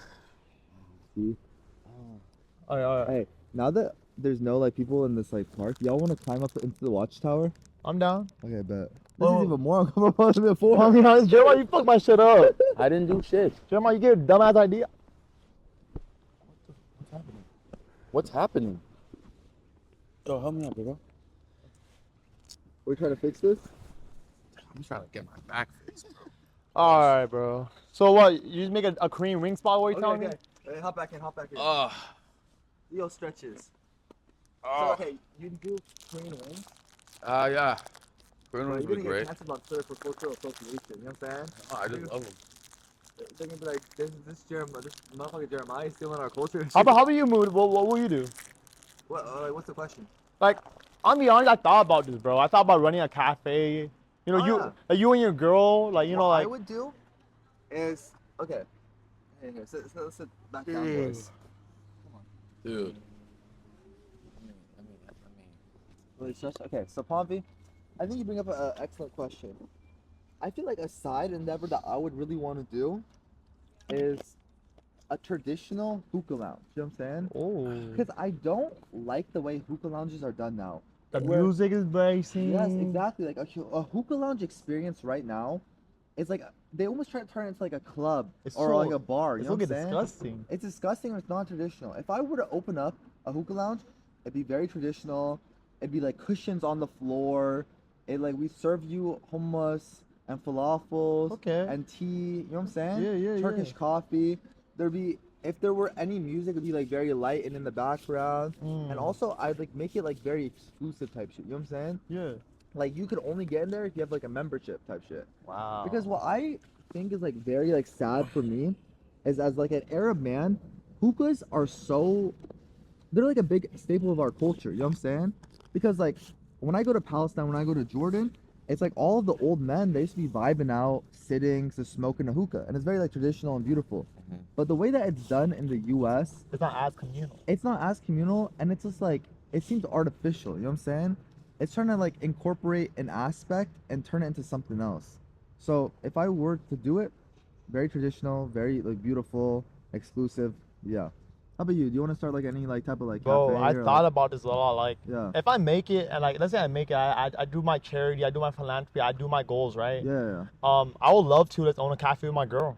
All right. Hey, now that there's no like people in this like park, y'all want to climb up into the watchtower? I'm down. Okay, bet. This Well- is even more uncomfortable than before. I mean, honest, Jeremiah, you fucked my shit up. I didn't do shit. Jeremiah, you gave a dumbass idea. What's happening? Yo, help me out, bro. We're trying to fix this. I'm trying to get my back fixed, bro. All right, bro. So what? You just make a Korean ring spot? What are you telling me? Hey, hop back in. Ugh. Yo, stretches. Oh. okay, you do Korean wings. Yeah. Korean Bro, wings you're were gonna great. get canceled on Twitter for cultural appropriation. You know what I'm saying? Oh, I just love them. They're gonna be like, this motherfucker Jeremiah is stealing our culture. How about you move? What will you do? What's the question? Like, I'll be honest, I thought about this, bro. I thought about running a cafe. You know, Oh, you yeah. like you and your girl, like you know, What like I would do is okay. Here, sit back down, boys. Dude. Really stressed? Okay, so Pompey, I think you bring up an excellent question. I feel like a side endeavor that I would really want to do is a traditional hookah lounge. You know what I'm saying? oh, Because I don't like the way hookah lounges are done now. the Where- music is racing. Yes, exactly. Like a hookah lounge experience right now, it's like they almost try to turn it into like a club It's or so- like a bar. You It's know what I'm looking saying? disgusting. It's disgusting and it's non-traditional. If I were to open up a hookah lounge, it'd be very traditional. It'd be like cushions on the floor. We serve you hummus and falafels Okay. and tea. You know what I'm saying? Yeah, Turkish coffee. If there were any music, it'd be like very light and in the background. And Mm. also, I'd like make it like very exclusive type shit. You know what I'm saying? Yeah. Like you could only get in there if you have like a membership type shit. Wow. Because what I think is like very like sad for me is as like an Arab man, hookahs are they're like a big staple of our culture, you know what I'm saying? Because like when I go to Palestine, when I go to Jordan, it's like all of the old men, they used to be vibing out, sitting, just smoking a hookah. And it's very like traditional and beautiful. But the way that it's done in the US, It's not as communal. it's not as communal, and it's just like, it seems artificial, you know what I'm saying? It's trying to like incorporate an aspect and turn it into something else. So if I were to do it, very traditional, very like beautiful, exclusive, yeah. How about you? Do you want to start like any like type of like Bro, cafe? I or, thought like, about this a lot. Like, yeah, if I make it, and like, let's say I make it, I do my charity, I do my philanthropy, I do my goals, right? yeah. I would love to let's own a cafe with my girl.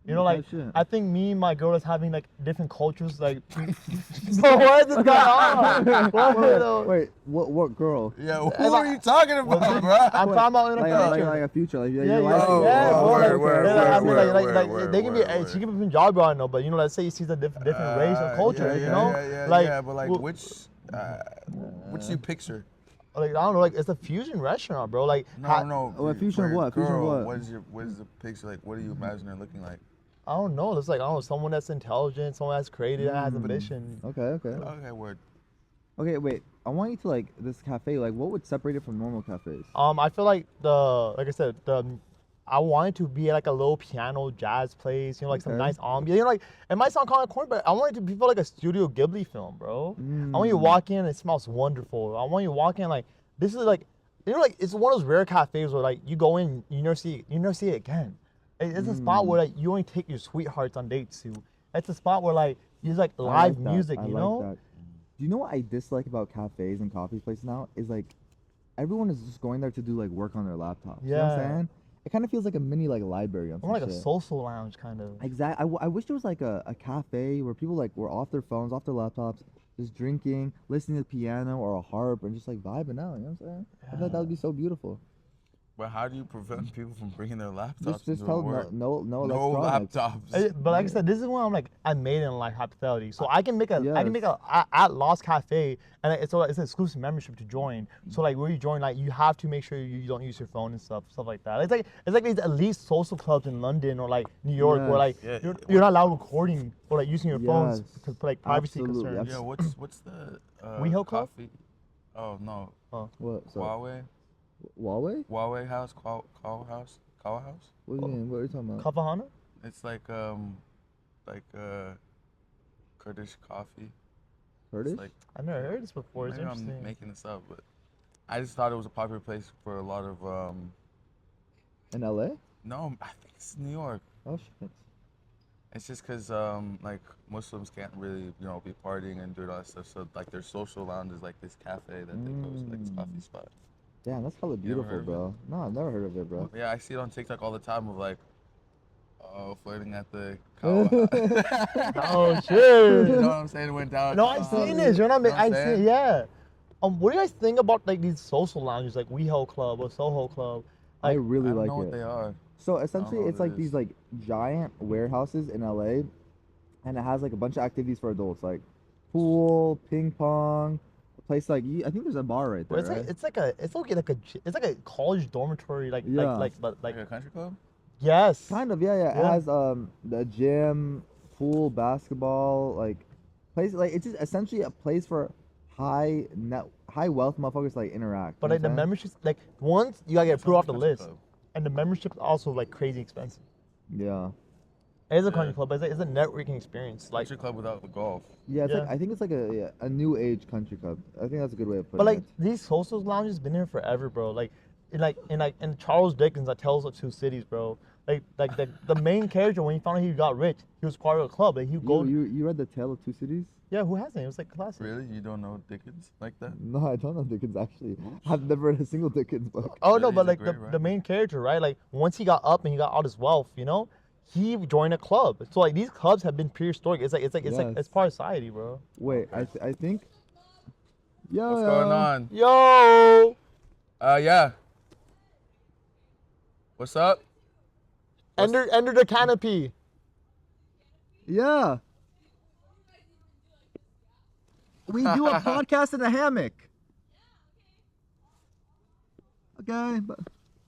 You know, Okay, like, shit. I think me and my girl is having like different cultures, like. Bro, what is this guy on? Wait, what girl? Yeah, who are you talking about, bro? I'm talking about in the Like future. a future, like Yeah, your yeah, life. Oh, yeah, oh, bro. word, word, Yeah, I mean, word, like, word, they can be, word, she can be from Punjabi, I know, but you know, let's say she's a different race or culture, you know, yeah, but like, well, which you picture? like I don't know, like it's a fusion restaurant, bro. Like, No. Oh, a fusion of for your what? Fusion of girl, what? what is the picture like? What do you imagine her looking like? I don't know. It's like I don't know, someone that's intelligent, someone that's creative, that has ambition. Okay. Okay, word. Okay, wait. I want you to like this cafe. Like, what would separate it from normal cafes? I feel like like I said, I want it to be like a little piano jazz place, you know, like some Okay. nice ambiance. You know, like it might sound kind of corny, but I want it to feel like a Studio Ghibli film, bro. I want you to walk in, it smells wonderful. I want you to walk in like this is like, you know, like it's one of those rare cafes where like you go in, you never see it again. It's a spot where like you only take your sweethearts on dates to. It's a spot where like there's like I live like that. music, I you like know. that. Do you know what I dislike about cafes and coffee places now? Is like everyone is just going there to do like work on their laptops. You know what I'm Yeah. saying? It kind of feels like a mini like library on some More like a shit. social lounge kind of. Exactly. I wish there was like a cafe where people like were off their phones, off their laptops, just drinking, listening to the piano or a harp, and just like vibing out. You know what I'm saying? I feel like that would be so beautiful. But how do you prevent people from bringing their laptops Just into tell work? no No electronics. laptops. But like I said, this is when I'm like I made it in like hospitality, so I can make a Yes. at Lost Cafe, and it's an exclusive membership to join. So like where you join, like you have to make sure you don't use your phone and stuff like that. It's like these elite social clubs in London or like New York where like Yes. you're not allowed recording or like using your phones Yes. because like privacy Absolutely. concerns. Yeah, what's the WeHo Club? coffee? Oh no, What? So, Huawei Huawei? House, Call House. What do you mean? What are you talking about? Kafahana? It's like Kurdish coffee. Kurdish? It's like I've never heard this before. It's maybe interesting. I'm making this up, but I just thought it was a popular place for a lot of In LA? no, I think it's New York. Oh shit. It's just because like Muslims can't really be partying and doing all that stuff. So like their social lounge is like this cafe that they go to, like this coffee spot. Damn, that's hella never beautiful, heard of bro. No, I've never heard of it, bro. Yeah, I see it on TikTok all the time of like, flirting at the cow. Oh shit! You know what I'm saying? It went down. No, I've seen this. You're not. You know what I'm I've saying? seen. Yeah. What do you guys think about like these social lounges, like WeHo Club or Soho Club? I Like, really I don't like know what it. they are. So essentially, what it's it like is. these like giant warehouses in LA, and it has like a bunch of activities for adults, like pool, ping pong, a place like I think there's a bar right there. it's like Right? it's like a college dormitory, like Yeah. but Like a country club? Kind yes. of, yeah. It Yeah. has the gym, pool, basketball, like place. Like it's just essentially a place for high wealth motherfuckers to, like interact. But you like know the what I'm memberships, like once you gotta get approved off the Country list, club. and the membership's also like crazy expensive. saying? Yeah. It is a Yeah. country club, but it's a networking experience. Like, Country club without the golf. Yeah, it's Yeah. like I think it's like a new age country club. I think that's a good way of putting but like it. these social lounges been here forever, bro. Like, in Charles Dickens, that Tales of Two Cities, bro. Like the main character when he found out he got rich, he was part of a club. Like he go, You read the Tale of Two Cities? yeah, who hasn't? It was like classic. Really? You don't know Dickens like that? No, I don't know Dickens actually. I've never read a single Dickens book. Oh Really? no, but He's a like great the writer. main character, right? Like once he got up and he got all this wealth, you know, he joined a club. So like these clubs have been prehistoric. It's like Yes. it's part of society, bro. Wait, I think. Yo, What's going on? Yo, Yeah. What's up? enter the canopy. Yeah. We do a podcast in a hammock. Okay, but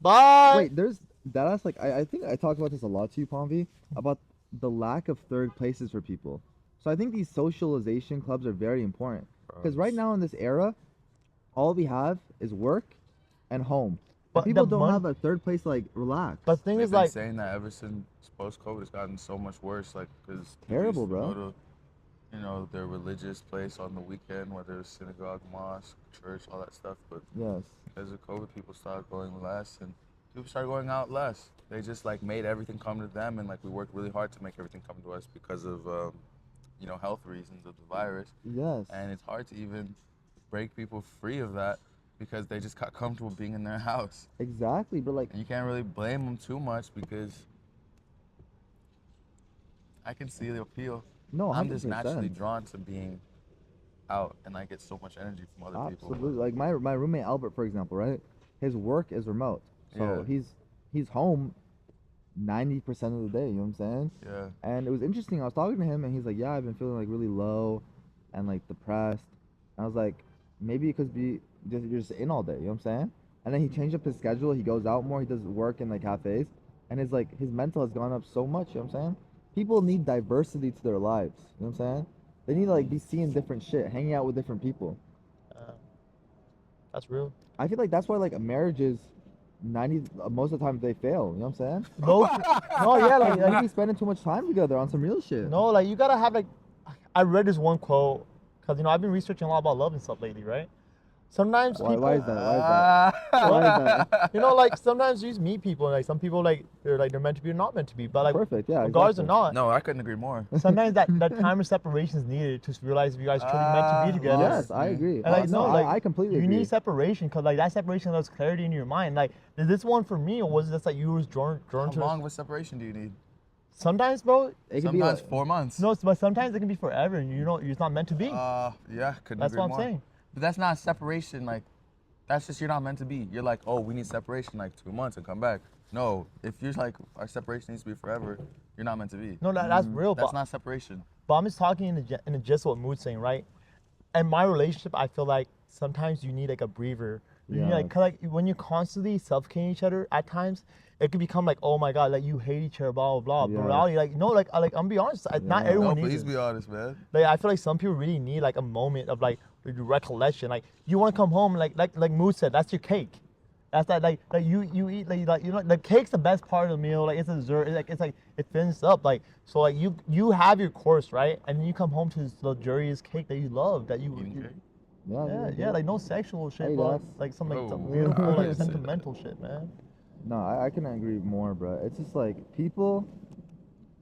Bye. wait, there's that's like I think I talked about this a lot to you, Pomvi, about the lack of third places for people. So I think these socialization clubs are very important because right now in this era, all we have is work and home. But People the don't mon- have a third place to like relax. But the thing They've is, been like, saying that ever since post-COVID, it's gotten so much worse. Like, because Terrible, go bro. to, you know, their religious place on the weekend, whether it's synagogue, mosque, church, all that stuff. But Yes. because of COVID, people started going less, and people started going out less. They just like made everything come to them, and like we worked really hard to make everything come to us because of, you know, health reasons of the virus. Yes. And it's hard to even break people free of that because they just got comfortable being in their house. Exactly, but like And you can't really blame them too much because I can see the appeal. no, I'm just 100%. naturally drawn to being out, and I get so much energy from other people. Absolutely. Like my roommate Albert, for example, right? His work is remote, so Yeah. he's home 90% of the day. You know what I'm saying? Yeah. And it was interesting. I was talking to him, and he's like, "Yeah, I've been feeling like really low, and like depressed." And I was like, "Maybe because you're just in all day." You know what I'm saying? And then he changed up his schedule. He goes out more. He does work in like cafes, and his mental has gone up so much. You know what I'm saying? People need diversity to their lives. You know what I'm saying? They need to like be seeing different shit, hanging out with different people. that's real. I feel like that's why like marriages, 90 most of the time they fail. You know what I'm saying? No, no, yeah, Like like, we spending too much time together on some real shit. no, like you gotta have like, I read this one quote, cause you know I've been researching a lot about love and stuff lately, right? Sometimes Why? people, Why is that? Why is that? Why is that? you know, like sometimes you just meet people, and like some people like they're meant to be or not meant to be, but like Perfect. Yeah. regardless Exactly. or not, No, I couldn't agree more. sometimes that time of separation is needed to realize if you guys truly meant to be together. Yes, I agree. And like, no, no, like I completely you agree. need separation because like that separation allows clarity in your mind. Like, is this one for me or was it just like you was drawn How to? long of a separation do you need? Sometimes, bro. It could be Sometimes like, 4 months. No, but sometimes it can be forever, and you know, it's not meant to be. Yeah, couldn't That's agree what I'm more. saying. But that's not separation. Like, that's just you're not meant to be. You're like, oh, we need separation like 2 months and come back. No, if you're like our separation needs to be forever, you're not meant to be. No, that's real. That's But, not separation. but I'm just talking in the gist of what Mood's saying, right? And my relationship, I feel like sometimes you need like a breather. You need, like, Yes. 'cause, like when you're constantly suffocating each other, at times it could become like, oh my god, like you hate each other, blah blah blah. But Yes. reality, like no, like I'm gonna be honest, not Yeah. everyone No, needs please it. be honest, man. Like I feel like some people really need like a moment of like recollection. Like you want to come home, like Mood said, that's your cake. That's like you eat like you know the cake's the best part of the meal. Like it's a dessert. It's like it finishes up. Like so like you have your course right, and then you come home to this luxurious cake that you love that you. Eating cake? Yeah, like no sexual shit, Hey, but that's- like some like some Oh. beautiful I like didn't say that. sentimental shit, man. No, I couldn't agree more, bro. It's just like people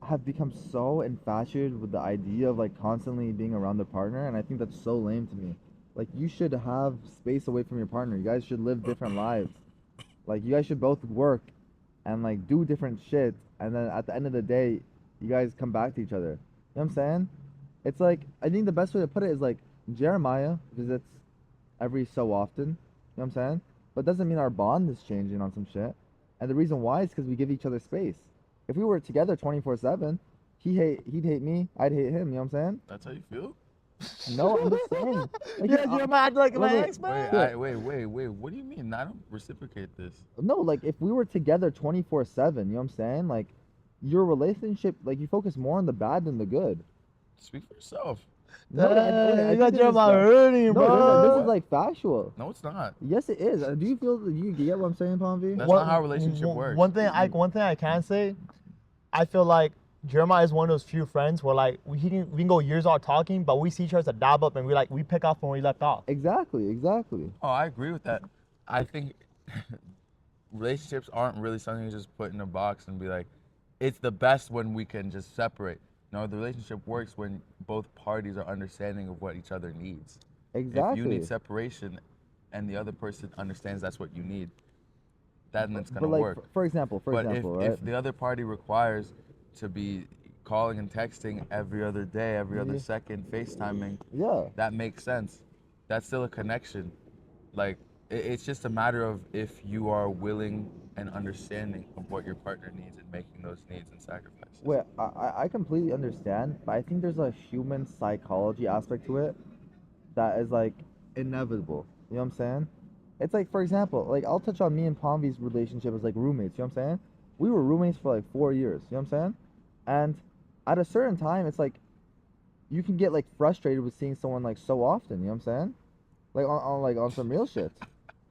have become so infatuated with the idea of like constantly being around their partner, and I think that's so lame to me. Like you should have space away from your partner. You guys should live different lives. Like you guys should both work and like do different shit, and then at the end of the day, you guys come back to each other. You know what I'm saying? It's like I think the best way to put it is like Jeremiah visits every so often. You know what I'm saying? But doesn't mean our bond is changing on some shit. And the reason why is because we give each other space. If we were together 24/7, he'd hate me, I'd hate him. You know what I'm saying? That's how you feel? No, I'm just saying. Like, Yeah, you're mad like my wait, ex man. Wait. What do you mean? I don't reciprocate this. No, like if we were together 24/7, you know what I'm saying? Like your relationship, like you focus more on the bad than the good. Speak for yourself. No, I You think got this is Jeremiah fact- hurting, No, bro. this is like factual. No, it's not. Yes, it is. Do you feel? Do you get what I'm saying, Palmvy? That's not how a relationship works. One thing I can say, I feel like Jeremiah is one of those few friends where like we can go years without talking, but we see each other as a dab up and we pick up when we left off. Exactly. Oh, I agree with that. I think relationships aren't really something you just put in a box and be like, it's the best when we can just separate. No, the relationship works when both parties are understanding of what each other needs. Exactly. If you need separation and the other person understands that's what you need, then it's But gonna like, work. for example, But right? if the other party requires to be calling and texting every other day, every other Yeah. second, FaceTiming, Yeah. that makes sense. That's still a connection. Like, it's just a matter of if you are willing and understanding of what your partner needs and making those needs and sacrifices. Wait, I completely understand, but I think there's a human psychology aspect to it that is like inevitable. You know what I'm saying? It's like, for example, like I'll touch on me and Palmvy's relationship as like roommates. You know what I'm saying? We were roommates for like 4 years. You know what I'm saying? And at a certain time, it's like you can get like frustrated with seeing someone like so often. You know what I'm saying? like on some real shit.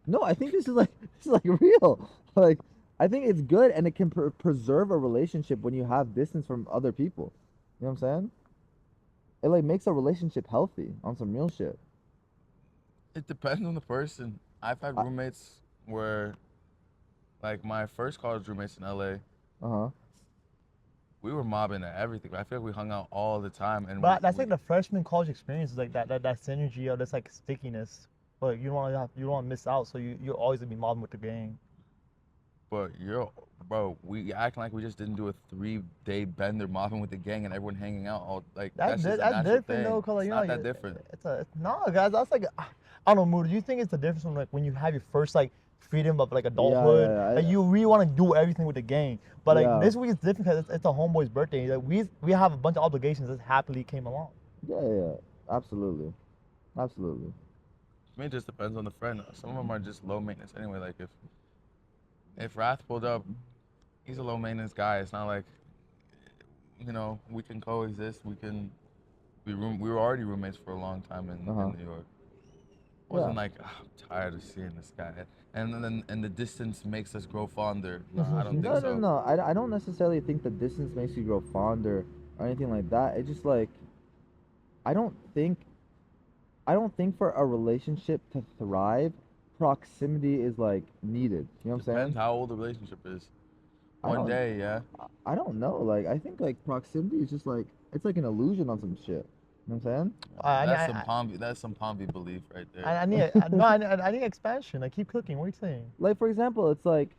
No, I think this is like real. Like I think it's good and it can preserve a relationship when you have distance from other people. You know what I'm saying? It like makes a relationship healthy on some real shit. It depends on the person. I've had I, roommates where, like my first college roommates in LA, uh-huh. we were mobbing at everything. I feel like we hung out all the time, and But that's we like the freshman college experience, is like that synergy of this like stickiness. But you don't want to miss out, so you're always gonna be mobbing with the gang. but bro, we acting like we just didn't do a 3-day bender mobbing with the gang and everyone hanging out all like that's just a That's natural different thing. though, cause like, It's you know, not like, that different. it's no, guys. That's like I don't know, Mood. Do you think it's the difference from like when you have your first like freedom of like Yeah, adulthood, like you really want to do everything with the gang, but like yeah. this week is different because it's a homeboy's birthday. Like we have a bunch of obligations that happily came along. Yeah. Absolutely. Absolutely. To me, it just depends on the friend. Some of them are just low maintenance anyway. Like if Wrath pulled up, he's a low maintenance guy. It's not like, we can coexist. We were already roommates for a long time in New York. It wasn't Yeah. like, I'm tired of seeing this guy, and the distance makes us grow fonder. No, I don't think so. No. I don't necessarily think the distance makes you grow fonder or anything like that. It's just like I don't think I don't think for a relationship to thrive, proximity is like needed. You know what I'm saying? Depends how old the relationship is. I One don't day, yeah. I don't know. Like I think like proximity is just like it's like an illusion on some shit. You know what I'm saying? That's some Pombi belief right there. I need no, I need expansion. I keep cooking. What are you saying? Like for example, it's like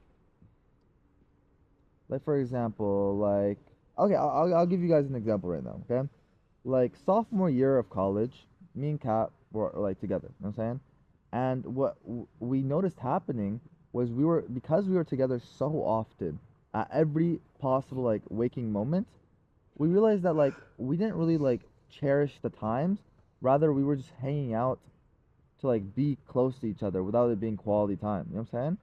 for example, like okay, I'll give you guys an example right now, okay? Like sophomore year of college, me and Kat were like together, you know what I'm saying? And what we noticed happening was because we were together so often at every possible like waking moment, we realized that like we didn't really like cherish the times, rather we were just hanging out to like be close to each other without it being quality time. You know what I'm saying?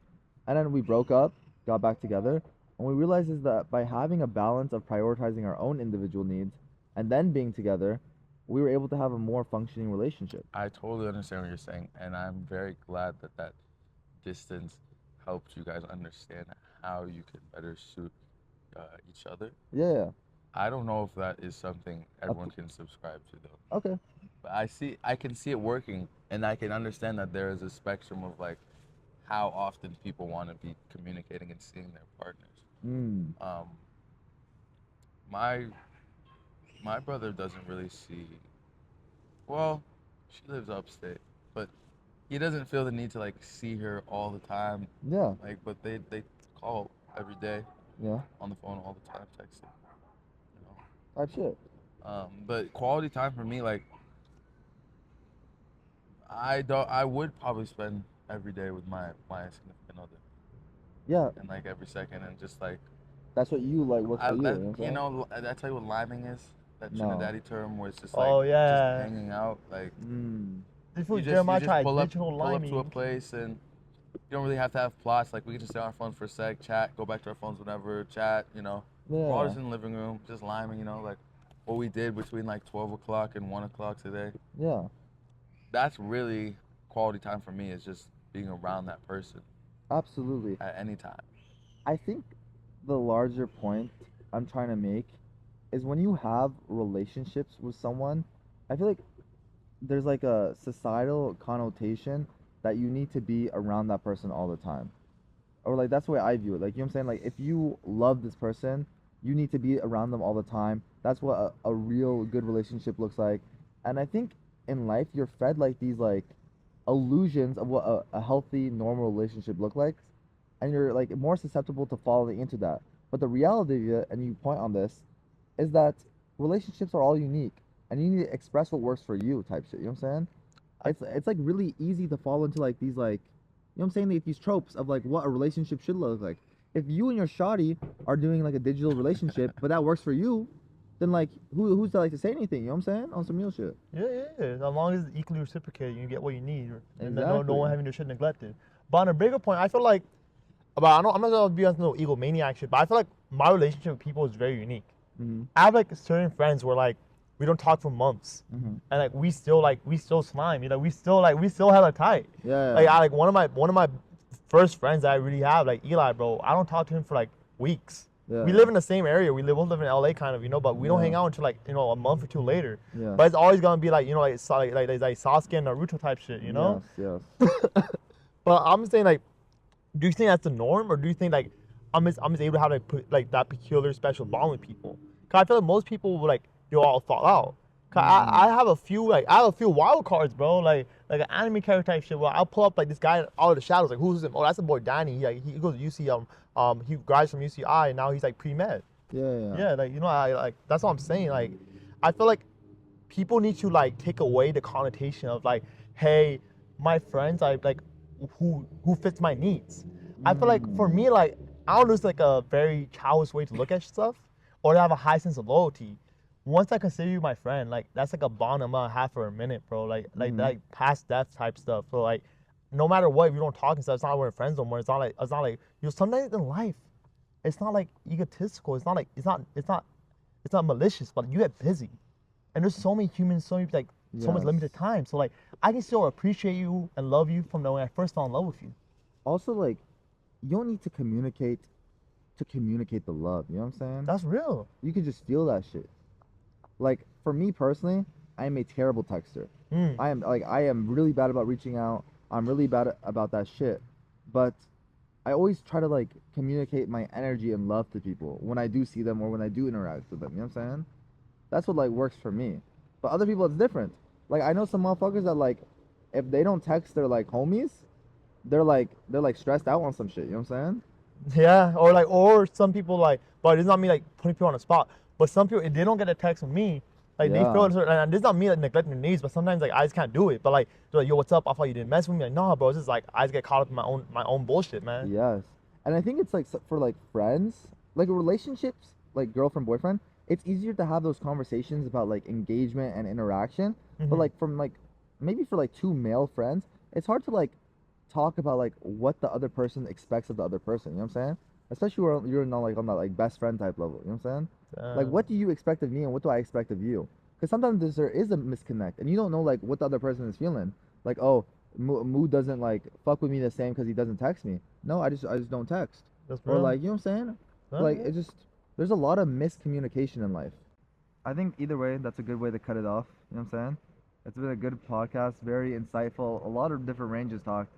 And then we broke up, got back together, and we realized is that by having a balance of prioritizing our own individual needs and then being together, we were able to have a more functioning relationship. I totally understand what you're saying, and I'm very glad that distance helped you guys understand how you can better suit each other. Yeah. I don't know if that is something everyone can subscribe to though. Okay. But I can see it working, and I can understand that there is a spectrum of like how often people want to be communicating and seeing their partners. Mm. My my brother doesn't really see. Well, she lives upstate, but he doesn't feel the need to like see her all the time. Yeah. Like, but they call every day Yeah. on the phone all the time, texting. You know. Type shit. But quality time for me, like I would probably spend every day with my significant other, Yeah. and like every second, and just like That's what you like works for you. that, You know what I'm saying? did I tell you what liming is? That No. Trinidadi term where it's just Oh, like yeah. just hanging out, like Mm. This you was just Jeremiah tried pull up digital pull up to a liming. place and you don't really have to have plots. Like we can just stay on our phones for a sec, chat, go back to our phones whenever, chat. We're all just Yeah. in the living room, just liming. Like what we did between like 12 o'clock and 1 o'clock today. Yeah. That's really quality time for me. Is just being around that person Absolutely. at any time. I think the larger point I'm trying to make is when you have relationships with someone, I feel like there's like a societal connotation that you need to be around that person all the time. Or like that's the way I view it. Like you know what I'm saying? Like if you love this person, you need to be around them all the time. That's what a real good relationship looks like. And I think in life you're fed like these like illusions of what a healthy, normal relationship look like, and you're like more susceptible to falling into that. But the reality of it, and you point on this, is that relationships are all unique, and you need to express what works for you, type shit. You know what I'm saying? It's like really easy to fall into like these like, you know what I'm saying? Like, these tropes of like what a relationship should look like. If you and your shawty are doing like a digital relationship, but that works for you, then like who's to like to say anything? You know what I'm saying? On some real shit. Yeah. As long as it's equally reciprocated, you get what you need, and no Exactly. one having their shit neglected. But on a bigger point, I feel like, but I'm not gonna be on no egomaniac shit, but I feel like my relationship with people is very unique. Mm-hmm. I have like certain friends where like we don't talk for months, Mhm. and like we still slime, you know, we still hella tight. Yeah. Like I like one of my first friends that I really have, like Eli, bro. I don't talk to him for like weeks. Yeah. We live in the same area. We both live in LA, kind of, you know, but we don't Yeah. hang out until like, you know, a month or two later. Yeah. But it's always gonna be like, you know, like Sasuke and Naruto type shit, you know. Yes. But I'm saying, like, do you think that's the norm, or do you think like I'm just able to have like that peculiar special bond with people? Cause I feel like most people will like they all fall out. Cause I have a few wild cards, bro. Like an anime character type shit. Well, I'll pull up like this guy out of the shadows. Like, who's him? Oh, that's the boy Danny. He goes to UC. He graduates from UCI and now he's like pre-med. Yeah. Like, you know, I like that's what I'm saying. Like, I feel like people need to like take away the connotation of like, hey, my friends, I like who fits my needs. I feel like for me, like, I don't know, it's like a very childish way to look at stuff, or to have a high sense of loyalty. Once I consider you my friend, like that's like a bond I'm gonna have for a minute, bro. Like past death type stuff. So like, no matter what, if you don't talk and stuff, it's not like we're friends no more. It's not like you know, sometimes in life, it's not like egotistical. It's not malicious, but you get busy, and there's so many humans, so much Yes. limited time. So like, I can still appreciate you and love you from the when I first fell in love with you. Also, like, you don't need to communicate the love. You know what I'm saying? That's real. You can just feel that shit. Like, for me personally, I am a terrible texter. I am really bad about reaching out. I'm really bad about that shit. But I always try to like communicate my energy and love to people when I do see them or when I do interact with them. You know what I'm saying? That's what like works for me. But other people, it's different. Like, I know some motherfuckers that like, if they don't text their like homies, they're like stressed out on some shit. You know what I'm saying? Yeah, or some people like, but it's not me like putting people on the spot. But some people, if they don't get a text from me, like they feel, and this is not me like neglecting their needs, but sometimes like I just can't do it. But like, they're like, yo, what's up? I thought you didn't mess with me. Like, nah, bro, it's just like I just get caught up in my own bullshit, man. Yes. And I think it's like for like friends, like relationships, like girlfriend, boyfriend, it's easier to have those conversations about like engagement and interaction. But like from like maybe for like two male friends, it's hard to like talk about like what the other person expects of the other person. You know what I'm saying? Especially when you're not like on that like best friend type level. You know what I'm saying? Like, what do you expect of me and what do I expect of you? Because sometimes there is a misconnect and you don't know like what the other person is feeling. Like, oh, Moo doesn't like fuck with me the same because he doesn't text me. No, I just don't text. That's Or real. like, you know what I'm saying? Like, it just, there's a lot of miscommunication in life. I think either way, that's a good way to cut it off. You know what I'm saying? It's been a good podcast, very insightful, a lot of different ranges talked.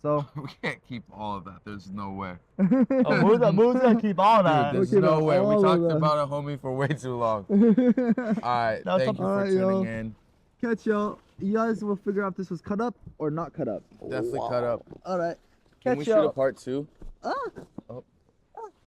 So We can't keep all of that. There's no way. Who's gonna keep all that? Dude, there's Okay, no but way. We all of talked that. about a homie for way too long. All right. No, Thank you for Alright, tuning yo. in. Catch y'all. You guys will figure out if this was cut up or not cut up. Definitely cut up. All right. Can Catch we shoot a y'all. part 2? Ah,